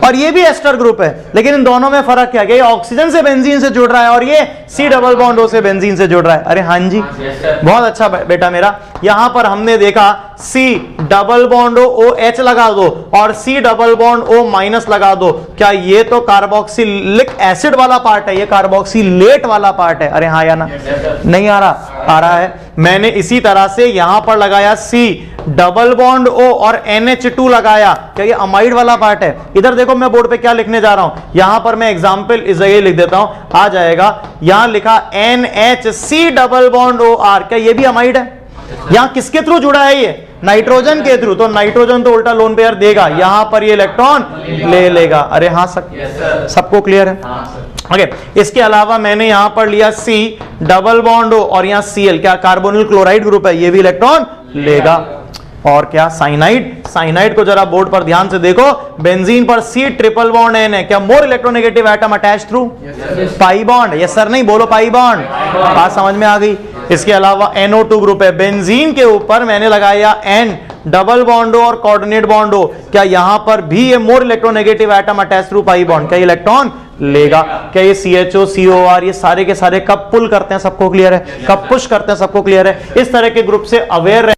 S1: और ये भी एस्टर ग्रुप है, लेकिन इन दोनों में फर्क क्या है? ये ऑक्सीजन से बेंजीन से जुड़ रहा है और ये C डबल बॉन्ड O से बेंजीन से जुड़ रहा है। अरे हाँ जी, बहुत अच्छा बेटा मेरा। यहां पर हमने देखा C double bond O OH लगा दो और C double bond O minus लगा दो, क्या ये तो कार्बोक्सिलिक एसिड वाला पार्ट है, ये कार्बोक्सिलेट वाला पार्ट है। अरे हाँ या ना? नहीं आ रहा? आ रहा है। मैंने इसी तरह से यहां पर लगाया C डबल बॉन्ड O और NH2 लगाया, क्या ये अमाइड वाला पार्ट है? इधर देखो मैं बोर्ड पे क्या लिखने जा रहा हूं, यहां पर मैं एग्जांपल इस जगह लिख देता हूं, आ जाएगा। यहां लिखा NHC डबल बॉन्ड OR, क्या ये भी अमाइड है? यहां किसके थ्रू जुड़ा है? ये नाइट्रोजन के थ्रू, तो नाइट्रोजन तो उल्टा लोन पेयर देगा, यहां पर ये इलेक्ट्रॉन ले लेगा। अरे हाँ, सबको क्लियर है? ओके। इसके अलावा मैंने यहां पर लिया C डबल बॉन्ड O और यहां Cl, क्या कार्बोनिल क्लोराइड ग्रुप है, ये भी इलेक्ट्रॉन लेगा। और क्या साइनाइड, साइनाइड को जरा बोर्ड पर ध्यान से देखो, बेंजीन पर C ट्रिपल बॉन्ड N है, क्या more electronegative atom attach through pi bond? Yes sir, नहीं बोलो पाई बॉन्ड। बात समझ में आ गई? इसके अलावा NO2 ग्रुप है, बेंजीन के ऊपर मैंने लगाया N डबल बॉन्ड O और कोऑर्डिनेट बॉन्ड O, क्या यहां पर भी ये more electronegative atom attach through पाई बॉन्ड, क्या इलेक्ट्रॉन लेगा? क्या ये CHO COR ये सारे के सारे कब पुल करते हैं, सबको क्लियर है? कब पुश करते हैं, सबको क्लियर है? इस तरह के ग्रुप से अवेयर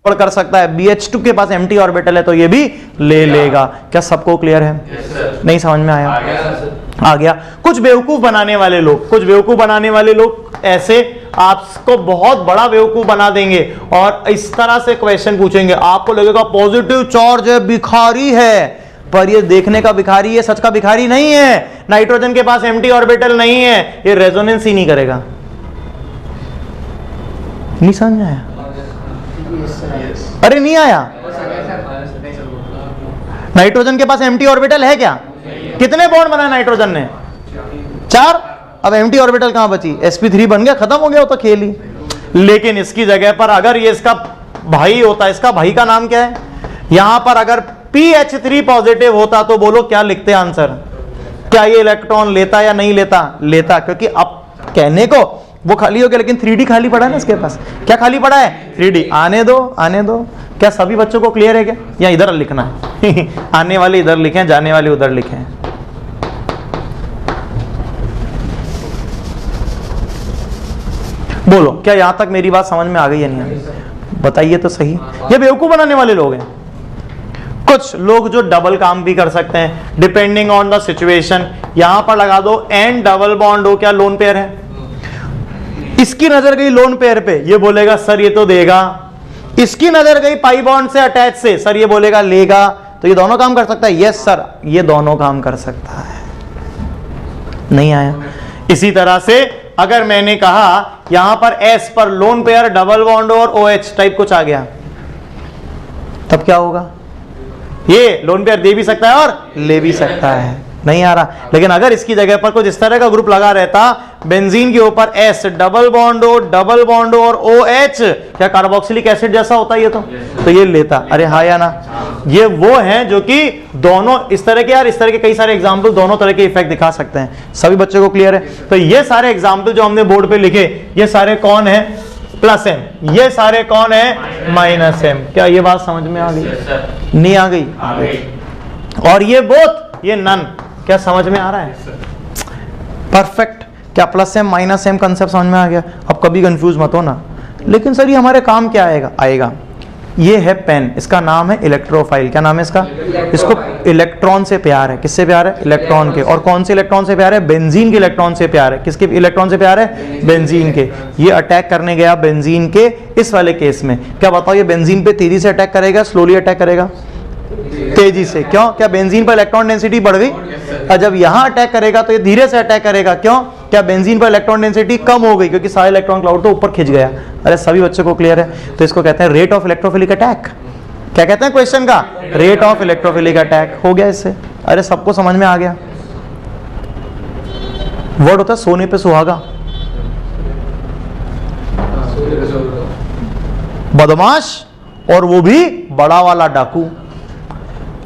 S1: कर सकता है। BH2 के पास एम्प्टी ऑर्बिटल है तो ये भी ले लेगा। क्या सबको क्लियर है? नहीं समझ में आया? आ गया। कुछ बेवकूफ बनाने वाले लोग, कुछ बेवकूफ बनाने वाले लोग ऐसे आपको बहुत बड़ा बेवकूफ बना देंगे और इस तरह से क्वेश्चन पूछेंगे, आपको लगेगा पॉजिटिव चार्ज है, भिखारी है, पर ये देखने का भिखारी है, सच का भिखारी नहीं है। नाइट्रोजन के पास एम्प्टी ऑर्बिटल नहीं है, ये रेजोनेंस ही नहीं करेगा। नहीं समझ आया? अरे नहीं आया? नाइट्रोजन के पास एम्प्टी ऑर्बिटल है क्या? कितने बॉन्ड बनाए नाइट्रोजन ने? 4। अब एम्प्टी ऑर्बिटल कहां बची? sp3 बन गया, खत्म हो गया वो तो खेल ही। लेकिन इसकी जगह पर अगर ये इसका भाई होता, इसका भाई का नाम क्या है? यहां पर अगर PH3 पॉजिटिव होता तो बोलो क्या लिखते आंसर? क्या ये इलेक्ट्रॉन लेता या नहीं लेता? लेता, क्योंकि अब कहने को वो खाली हो गया, लेकिन 3D खाली पड़ा है ना इसके पास। क्या खाली पड़ा है? 3D। आने दो, आने दो। क्या सभी बच्चों को क्लियर है क्या? या इधर लिखना है? आने वाले इधर लिखें, जाने वाले उधर लिखें। बोलो, क्या यहां तक मेरी बात समझ में आ गई या नहीं आ गई? बताइए तो सही। ये बेवकूफ बनाने वाले लोग हैं। कुछ लोग जो डबल काम भी कर सकते हैं डिपेंडिंग ऑन द सिचुएशन। यहां पर लगा दो N डबल बॉन्ड O, क्या लोन पेयर है? इसकी नजर गई लोन पेयर पे, ये बोलेगा सर ये तो देगा। इसकी नजर गई पाई बॉन्ड से अटैच से, सर ये बोलेगा लेगा। तो ये दोनों काम कर सकता है? यस सर, ये दोनों काम कर सकता है। नहीं आया? इसी तरह से अगर मैंने कहा यहां पर S पर लोन पेयर डबल बॉन्ड और OH टाइप कुछ आ गया, तब क्या होगा? ये लोन पेयर दे भी सकता है और ले भी सकता है। नहीं आ रहा? लेकिन अगर इसकी जगह पर कुछ इस तरह का ग्रुप लगा रहता, बेंजीन के ऊपर S डबल बॉन्ड और OH, क्या कार्बोक्सिलिक एसिड जैसा होता है ये तो ये लेता। अरे हाँ या ना? ये वो हैं जो कि दोनों इस तरह के, यार इस तरह के कई सारे एग्जाम्पल दोनों तरह के इफेक्ट दिखा सकते हैं। सभी बच्चों को क्लियर है? तो ये सारे एग्जाम्पल जो हमने बोर्ड पे लिखे, ये सारे कौन है? +m। ये सारे कौन है? -m। क्या ये बात समझ में आ गई? नहीं आ गई? आ गई। और ये बोथ, ये नन, क्या समझ में आ रहा है? परफेक्ट। क्या plus same minus same concept समझ में आ गया? अब कभी कंफ्यूज मत हो ना। लेकिन सर ये हमारे काम क्या आएगा? ये है पेन, इसका नाम है इलेक्ट्रोफाइल। क्या नाम है इसका? इसको इलेक्ट्रॉन से प्यार है। किससे प्यार है? इलेक्ट्रॉन के। और कौन से इलेक्ट्रॉन से प्यार है? बेंजीन के इलेक्ट्रॉन से प्यार है। किसके इलेक्ट्रॉन से प्यार है? बेंजीन के। ये अटैक करने गया बेंजीन के इस वाले केस में। क्या बताओ ये बेंजीन पे तेजी से अटैक करेगा, स्लोली अटैक करेगा? तेजी से। क्यों? क्या बेंजीन पर इलेक्ट्रॉन डेंसिटी बढ़ गई? और जब यहां अटैक करेगा तो ये धीरे से अटैक करेगा। क्यों? क्या बेंजीन पर इलेक्ट्रॉन डेंसिटी कम हो गई, क्योंकि सारा इलेक्ट्रॉन क्लाउड तो ऊपर खिंच गया। अरे सभी बच्चों को क्लियर है? तो इसको कहते हैं रेट ऑफ इलेक्ट्रोफिलिक अटैक। क्या कहते हैं क्वेश्चन का? Rate of electrophilic attack. हो गया इससे? अरे सबको समझ में आ गया? वर्ड होता है सोने पे सुहागा। बदमाश और वो भी बड़ा वाला डाकू।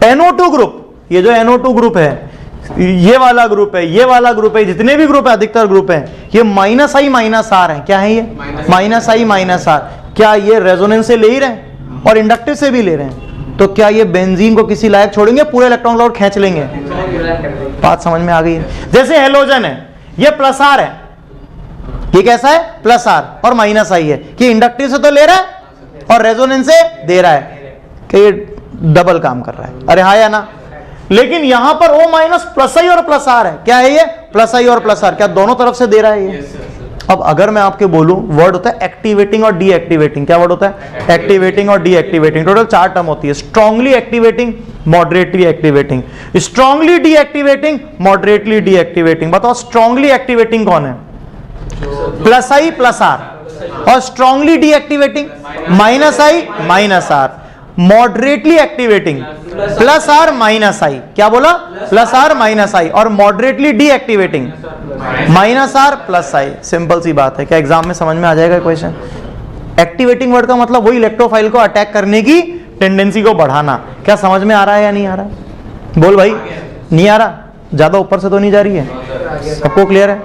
S1: NO2 ग्रुप, ये जो NO2 ग्रुप है, ये वाला ग्रुप है, ये वाला ग्रुप है, जितने भी ग्रुप है, अधिकतर ग्रुप है, ये -I -R है। क्या है ये? -I -R। क्या ये रेजोनेंस से ले ही रहे हैं और इंडक्टिव से भी ले रहे हैं? तो क्या ये बेंजीन को किसी लायक छोड़ेंगे? पूरे इलेक्ट्रॉन क्लाउड खींच लेंगे। बात समझ में आ गई है? जैसे हेलोजन है, ये +R है, ये कैसा है? +R और -I है। कि इंडक्टिव से तो ले रहा है और रेजोनेंस से दे रहा है, कि ये डबल काम कर रहा है। अरे हाँ या ना? लेकिन यहां पर O- +I और +R है। क्या है ये? +I और +R। क्या दोनों तरफ से दे रहा है ये? अब अगर मैं आपके बोलूं, वर्ड होता है एक्टिवेटिंग और डीएक्टिवेटिंग। क्या वर्ड होता है? एक्टिवेटिंग और डीएक्टिवेटिंग। टोटल 4 टर्म होती है। Strongly activating, moderately activating, strongly deactivating, moderately deactivating. बताओ स्ट्रांगली एक्टिवेटिंग कौन है? +I +R। और strongly deactivating -I -R। Moderately activating +R -I। क्या बोला? +R -I। और moderately deactivating -R +I। Simple सी बात है। क्या एग्जाम में समझ में आ जाएगा क्वेश्चन? एक्टिवेटिंग वर्ड का मतलब वही इलेक्ट्रोफाइल को अटैक करने की टेंडेंसी को बढ़ाना। क्या समझ में आ रहा है या नहीं आ रहा है? बोल भाई। नहीं आ रहा? ज्यादा ऊपर से तो नहीं जा रही है? सबको क्लियर है?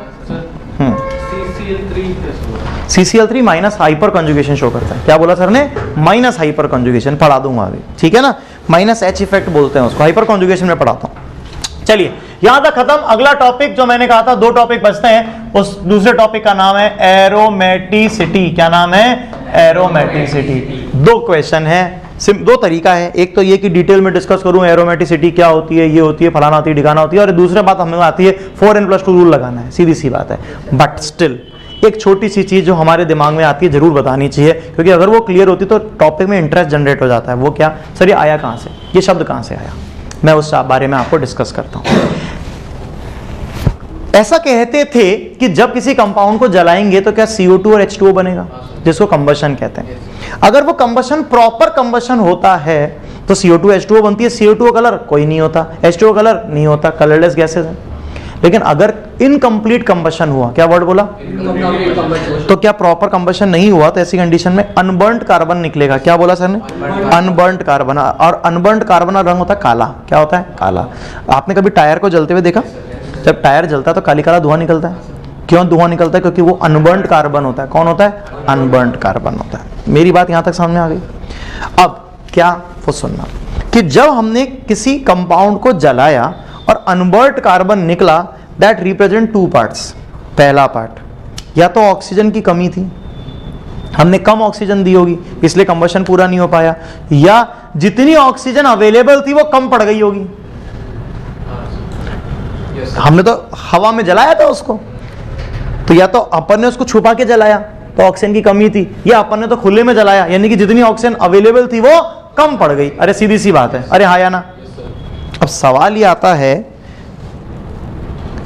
S1: CCl3 minus hyper conjugation show करता है। क्या बोला सर ने? Minus hyper conjugation. पढ़ा दूंगा अभी, ठीक है ना? -H इफेक्ट बोलते हैं उसको, हाइपर कंजुगेशन में पढ़ाता हूं। चलिए यहां तक खत्म। अगला टॉपिक जो मैंने कहा था, 2 टॉपिक बचते हैं। उस दूसरे टॉपिक का नाम है एरोमेटिसिटी। क्या नाम है? एरोमेटिसिटी। 2 क्वेश्चन है, 2 तरीका है। एक तो ये कि डिटेल में डिस्कस करूं एरोमेटिसिटी क्या होती है, ये होती है, फलाना होती है, ठिकाना होती है। और दूसरी बात हमें आती है 4n+2 रूल लगाना है। सीधी सी बात है। बट स्टिल एक छोटी सी चीज जो हमारे दिमाग में आती है जरूर बतानी चाहिए, क्योंकि अगर वो क्लियर होती तो टॉपिक में इंटरेस्ट जनरेट हो जाता है। वो क्या? सर ये आया कहां से, ये शब्द कहां से आया? मैं उस बारे में आपको डिस्कस करता हूं। ऐसा कहते थे कि जब किसी कंपाउंड को जलाएंगे तो क्या CO2 और H2O बनेगा, जिसको कंबशन कहते हैं। अगर वो कंबशन प्रॉपर कंबशन होता है तो CO2 H2O बनती है। CO2 कलर कोई नहीं होता, H2O कलर नहीं होता, कलरलेस गैसेस हैं। लेकिन अगर इनकम्प्लीट कंबशन हुआ, क्या वर्ड बोला? तो क्या प्रॉपर कंबशन नहीं हुआ तो ऐसी कंडीशन में अनबर्न्ड कार्बन निकलेगा। क्या बोला सर ने? Unburned carbon. और अनबर्न्ड कार्बन का रंग होता है काला। क्या होता है? काला। आपने कभी टायर को जलते हुए देखा? जब टायर जलता है तो काली काला धुआं निकलता है। क्यों धुआं निकलता है? क्योंकि वो अनबर्न्ड कार्बन होता है। कौन होता है? अनबर्न्ड कार्बन होता है। मेरी बात यहां तक समझ में आ गई? अब क्या वो सुनना कि जब हमने किसी कंपाउंड को जलाया और अनबर्न्ड कार्बन निकला, दैट रिप्रेजेंट 2 पार्ट्स। पहला पार्ट, या तो ऑक्सीजन की कमी थी, हमने कम ऑक्सीजन दी होगी इसलिए कंबशन पूरा नहीं हो पाया, या जितनी ऑक्सीजन अवेलेबल थी वो कम पड़ गई होगी। हमने तो हवा में जलाया था उसको, तो या तो अपन ने उसको छुपा के जलाया तो ऑक्सीजन की कमी थी, या अपन ने तो खुले में जलाया यानी कि जितनी ऑक्सीजन अवेलेबल थी वो कम पड़ गई। अरे सीधी सी बात है। अरे हाँ या ना? अब सवाल ये आता है,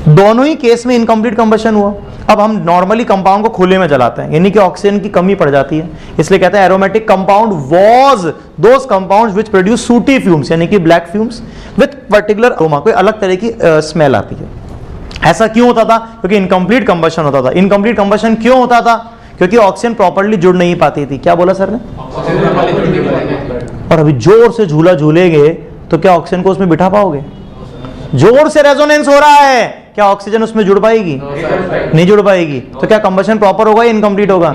S1: दोनों ही केस में इनकम्प्लीट कंबशन हुआ। अब हम नॉर्मली कंपाउंड को खुले में जलाते हैं यानी कि ऑक्सीजन की कमी पड़ जाती है, इसलिए कहते हैं aromatic compound was those compounds which produce सूटी फ्यूम्स यानी कि black fumes with particular aroma, कोई अलग तरह की स्मेल आती है। ऐसा क्यों होता था? क्योंकि इनकम्प्लीट कंबशन होता था। इनकम्प्लीट कंबशन क्यों होता था? क्योंकि ऑक्सीजन प्रॉपर्ली जुड़ नहीं पाती थी। क्या बोला सर ने? और अभी जोर से झूला झूलेंगे तो क्या ऑक्सीजन को उसमें बिठा पाओगे? जोर से रेजोनेंस हो रहा है क्या ऑक्सीजन उसमें जुड़ पाएगी? नहीं जुड़ पाएगी। तो क्या कंबशन प्रॉपर होगा या इनकम्प्लीट होगा?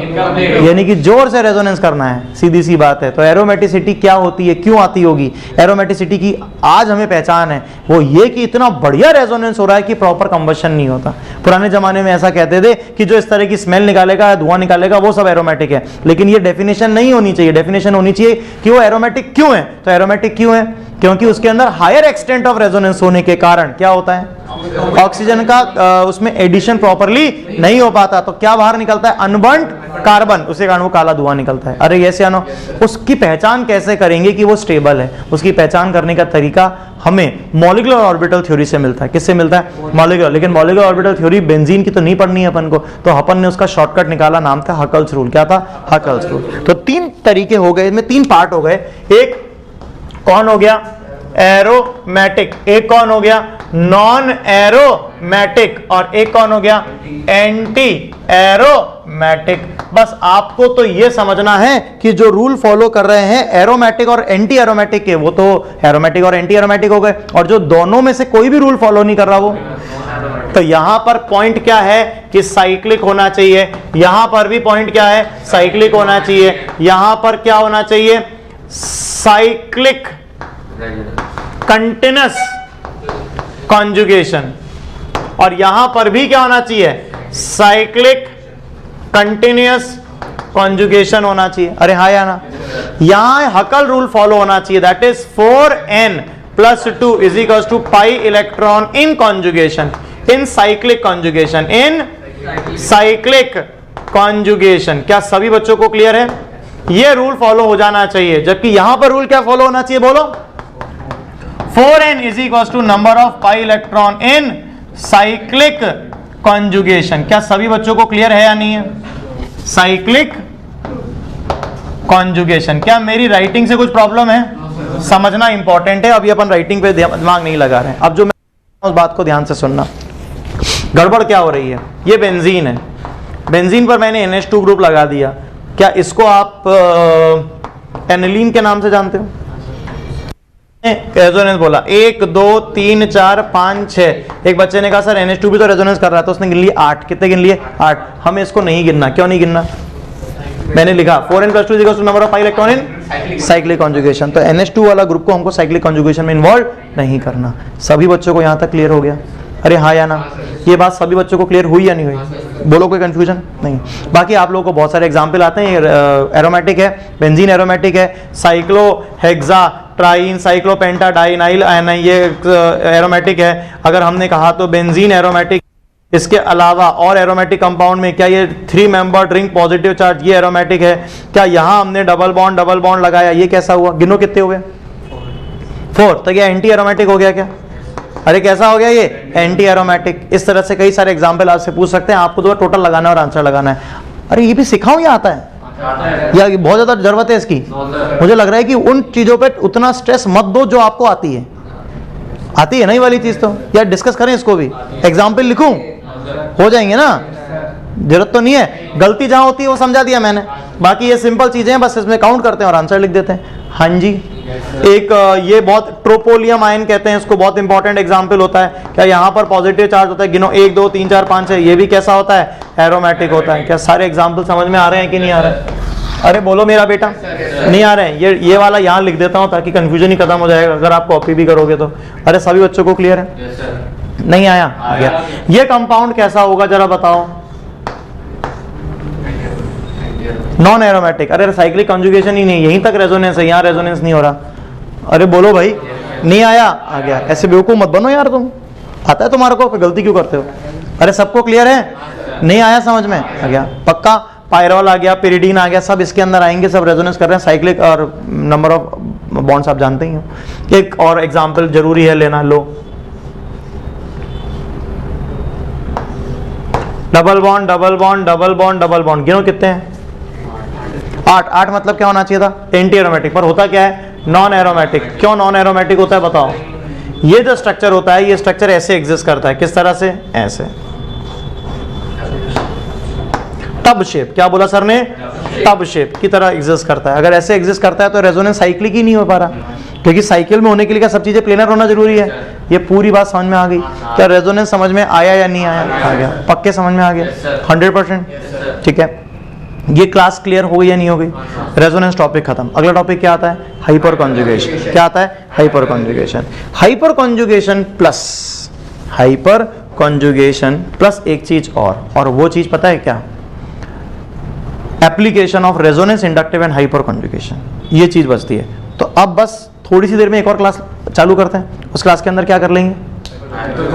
S1: यानी कि जोर से रेजोनेंस करना है, सीधी सी बात है। तो एरोमेटिसिटी क्या होती है, क्यों आती होगी? एरोमेटिसिटी की आज हमें पहचान है वो ये कि इतना बढ़िया रेजोनेंस हो रहा है कि प्रॉपर कंबशन नहीं होता। पुराने जमाने में ऐसा कहते थे कि जो इस तरह की स्मेल निकालेगा, धुआं निकालेगा, वो सब एरोमेटिक है, लेकिन ये डेफिनेशन नहीं होनी चाहिए। डेफिनेशन होनी चाहिए कि वो एरोमेटिक क्यों है। तो एरोमेटिक क्यों है? क्योंकि उसके अंदर हायर एक्सटेंट ऑफ रेजोनेंस होने के कारण क्या होता है, ऑक्सीजन का उसमें एडिशन प्रॉपर्ली नहीं हो पाता। तो क्या बाहर निकलता है? अनबर्न्ड कार्बन, उसी कारण वो काला धुआं निकलता है। अरे यस या नो? उसकी पहचान कैसे करेंगे कि वो स्टेबल है? उसकी पहचान करने का तरीका हमें मॉलिक्यूलर ऑर्बिटल थ्योरी से मिलता है। किससे मिलता है? मॉलिक्यूलर। लेकिन मॉलिक्यूलर ऑर्बिटल थ्योरी बेंजीन की तो नहीं पढ़नी है अपन को, तो अपन ने उसका शॉर्टकट निकाला, नाम था हकल्स रूल। क्या था? Huckel's rule. तो तीन तरीके हो गए, इसमें तीन पार्ट हो गए। एक कौन हो गया? एरोमेटिक। एक कौन हो गया? Non aromatic. और एक कौन हो गया? Anti aromatic. बस आपको तो ये समझना है कि जो रूल फॉलो कर रहे हैं एरोमेटिक और एंटी एरोमेटिक के, वो तो एरोमेटिक और एंटी एरोमेटिक हो गए, और जो दोनों में से कोई भी रूल फॉलो नहीं कर रहा वो, तो यहां पर पॉइंट क्या है कि साइक्लिक होना चाहिए। यहां पर भी पॉइंट क्या है? साइक्लिक होना चाहिए। यहां पर क्या होना चाहिए? Cyclic continuous conjugation. और यहां पर भी क्या होना चाहिए? साइक्लिक कंटिन्यूअस कॉन्जुगेशन होना चाहिए। अरे हाँ या ना? यहां हकल रूल फॉलो होना चाहिए, that is 4n + 2 = pi electron in conjugation, in cyclic conjugation, in cyclic conjugation. क्या सभी बच्चों को क्लियर है? ये रूल फॉलो हो जाना चाहिए। जबकि यहां पर रूल क्या फॉलो होना चाहिए? बोलो। 4n = number of pi electron in cyclic conjugation. क्या सभी बच्चों को क्लियर है या नहीं है? Cyclic conjugation. क्या मेरी राइटिंग से कुछ प्रॉब्लम है? समझना इंपॉर्टेंट है। अभी अपन राइटिंग पे दिमाग नहीं लगा रहे हैं। अब जो मैं उस बात को ध्यान से सुनना, गड़बड़ क्या हो रही है? ये बेंजीन है, बेंजीन पर मैंने NH2 ग्रुप लगा दिया। क्या इसको आप एनिलीन के नाम से जानते हो? रेजोनेंस बोला 1 2 3 4 5 6। एक बच्चे ने कहा सर NH2 भी तो रेजोनेंस कर रहा था, उसने गिन लिए 8। कितने गिन लिए? 8। हमें इसको नहीं गिनना। क्यों नहीं गिनना? मैंने लिखा 4n + 2 = number of pi electron in cyclic conjugation. तो NH2 वाला ग्रुप को हमको साइक्लिक कॉन्जुगेशन में इन्वॉल्व नहीं करना। सभी बच्चों को यहां तक क्लियर हो गया? अरे हाँ या ना? ये बात सभी बच्चों को क्लियर हुई या नहीं हुई? बोलो, कोई कंफ्यूजन नहीं? बाकी आप लोगों को बहुत सारे एग्जाम्पल आते हैं। एरोमेटिक है, बेंजीन एरोमेटिक है, साइक्लो हेक्सा ट्राइन, साइक्लोपेंटाडाइनाइल ये एरोमेटिक है। अगर हमने कहा तो बेंजीन एरोमेटिक, इसके अलावा और एरोमेटिक कंपाउंड में क्या ये 3 मेंबर रिंग पॉजिटिव चार्ज, ये एरोमेटिक है। क्या यहां हमने डबल बॉन्ड लगाया, ये कैसा हुआ? गिनो कितने हो गए? 4। तो क्या एंटी एरोमेटिक हो गया क्या? अरे कैसा हो गया ये? Anti aromatic. इस तरह से कई सारे एग्जाम्पल आपसे पूछ सकते हैं, आपको तो टोटल लगाना और आंसर लगाना है। अरे ये भी सिखाऊं या आता है? या बहुत ज्यादा जरूरत है इसकी? मुझे लग रहा है कि उन चीजों पे उतना स्ट्रेस मत दो जो आपको आती है। आती है ना ये वाली चीज? तो यार डिस्कस करें इसको भी। एग्जाम्पल लिखूं? हो जाएंगे ना? जरूरत तो नहीं है। गलती जहां होती है वो समझा दिया मैंने, बाकी ये सिंपल चीजें हैं, बस इसमें काउंट करते हैं और आंसर लिख देते हैं। हाँ जी। एक ये बहुत ट्रोपोलियम आयन कहते हैं इसको, बहुत इंपॉर्टेंट एग्जांपल होता है। क्या यहाँ पर पॉजिटिव चार्ज होता है? गिनो 1 2 3 4 5 6। ये भी कैसा होता है? एरोमेटिक होता है। क्या सारे एग्जांपल समझ में आ रहे हैं कि नहीं आ रहे हैं? अरे बोलो मेरा बेटा, नहीं आ रहे हैं? ये वाला यहाँ लिख देता हूँ ताकि कंफ्यूजन ही खत्म हो जाएगा अगर आप कॉपी भी करोगे तो। अरे सभी बच्चों को क्लियर है? नहीं आया? आ गया। ये कंपाउंड कैसा होगा जरा बताओ? Non aromatic. अरे साइक्लिक कॉन्जुगेशन ही नहीं, यहीं तक रेजोनेंस है, यहाँ रेजोनेंस नहीं हो रहा। अरे बोलो भाई, नहीं आया? आ गया। ऐसे बेवकूफ मत बनो यार, तुम आता है तुम्हारे को, गलती क्यों करते हो? अरे सबको क्लियर है? नहीं आया समझ में? आ गया पक्का। पायरोल आ गया, पिरिडीन आ गया, सब इसके अंदर आएंगे, सब रेजोनेंस कर रहे हैं। साइक्लिक और नंबर ऑफ बॉन्ड्स आप जानते ही हो। एक और एग्जाम्पल जरूरी है लेना, लो। Double bond double bond double bond double bond, गिनो कितने हैं? 8। 8 मतलब क्या होना चाहिए था? Anti aromatic. पर होता क्या है? Non aromatic. क्यों नॉन एरोमेटिक होता है बताओ? ये जो स्ट्रक्चर होता है, ये स्ट्रक्चर ऐसे एग्जिस्ट करता है। किस तरह से? ऐसे टब शेप। क्या बोला सर ने? टब शेप की तरह एग्जिस्ट करता है। अगर ऐसे एग्जिस्ट करता है तो रेजोनेंस साइक्लिक ही नहीं हो पा रहा, क्योंकि साइकिल में होने के लिए क्या सब चीजें प्लेनर होना जरूरी है? ये पूरी बात समझ में आ गई? क्या रेजोनेंस समझ में आया या नहीं आया? आ गया। पक्के समझ में आ गया? 100%। ठीक है, ये क्लास क्लियर हो गई या नहीं हो गई? रेजोनेंस टॉपिक खत्म। अगला टॉपिक क्या आता है? Hyper conjugation. क्या आता है? Hyper conjugation. Hyper conjugation plus एक चीज और वो चीज पता है क्या? Application of resonance, inductive and hyper conjugation, ये चीज बचती है। तो अब बस थोड़ी सी देर में एक और क्लास चालू करते हैं। उस क्लास के अंदर क्या कर लेंगे?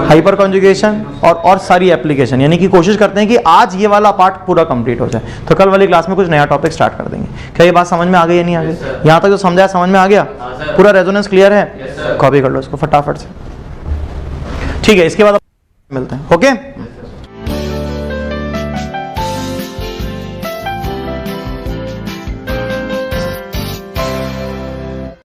S1: हाइपर कॉन्जुगेशन और सारी एप्लीकेशन, यानी कि कोशिश करते हैं कि आज ये वाला पार्ट पूरा कंप्लीट हो जाए, तो कल वाली क्लास में कुछ नया टॉपिक स्टार्ट कर देंगे। क्या ये बात समझ में आ गई या नहीं आ गई? यहाँ तक जो समझाया समझ में आ गया? पूरा रेजोनेंस क्लियर है? कॉपी कर लो इसको फटाफट से। ठीक है, इसके बाद मिलते हैं। ओके।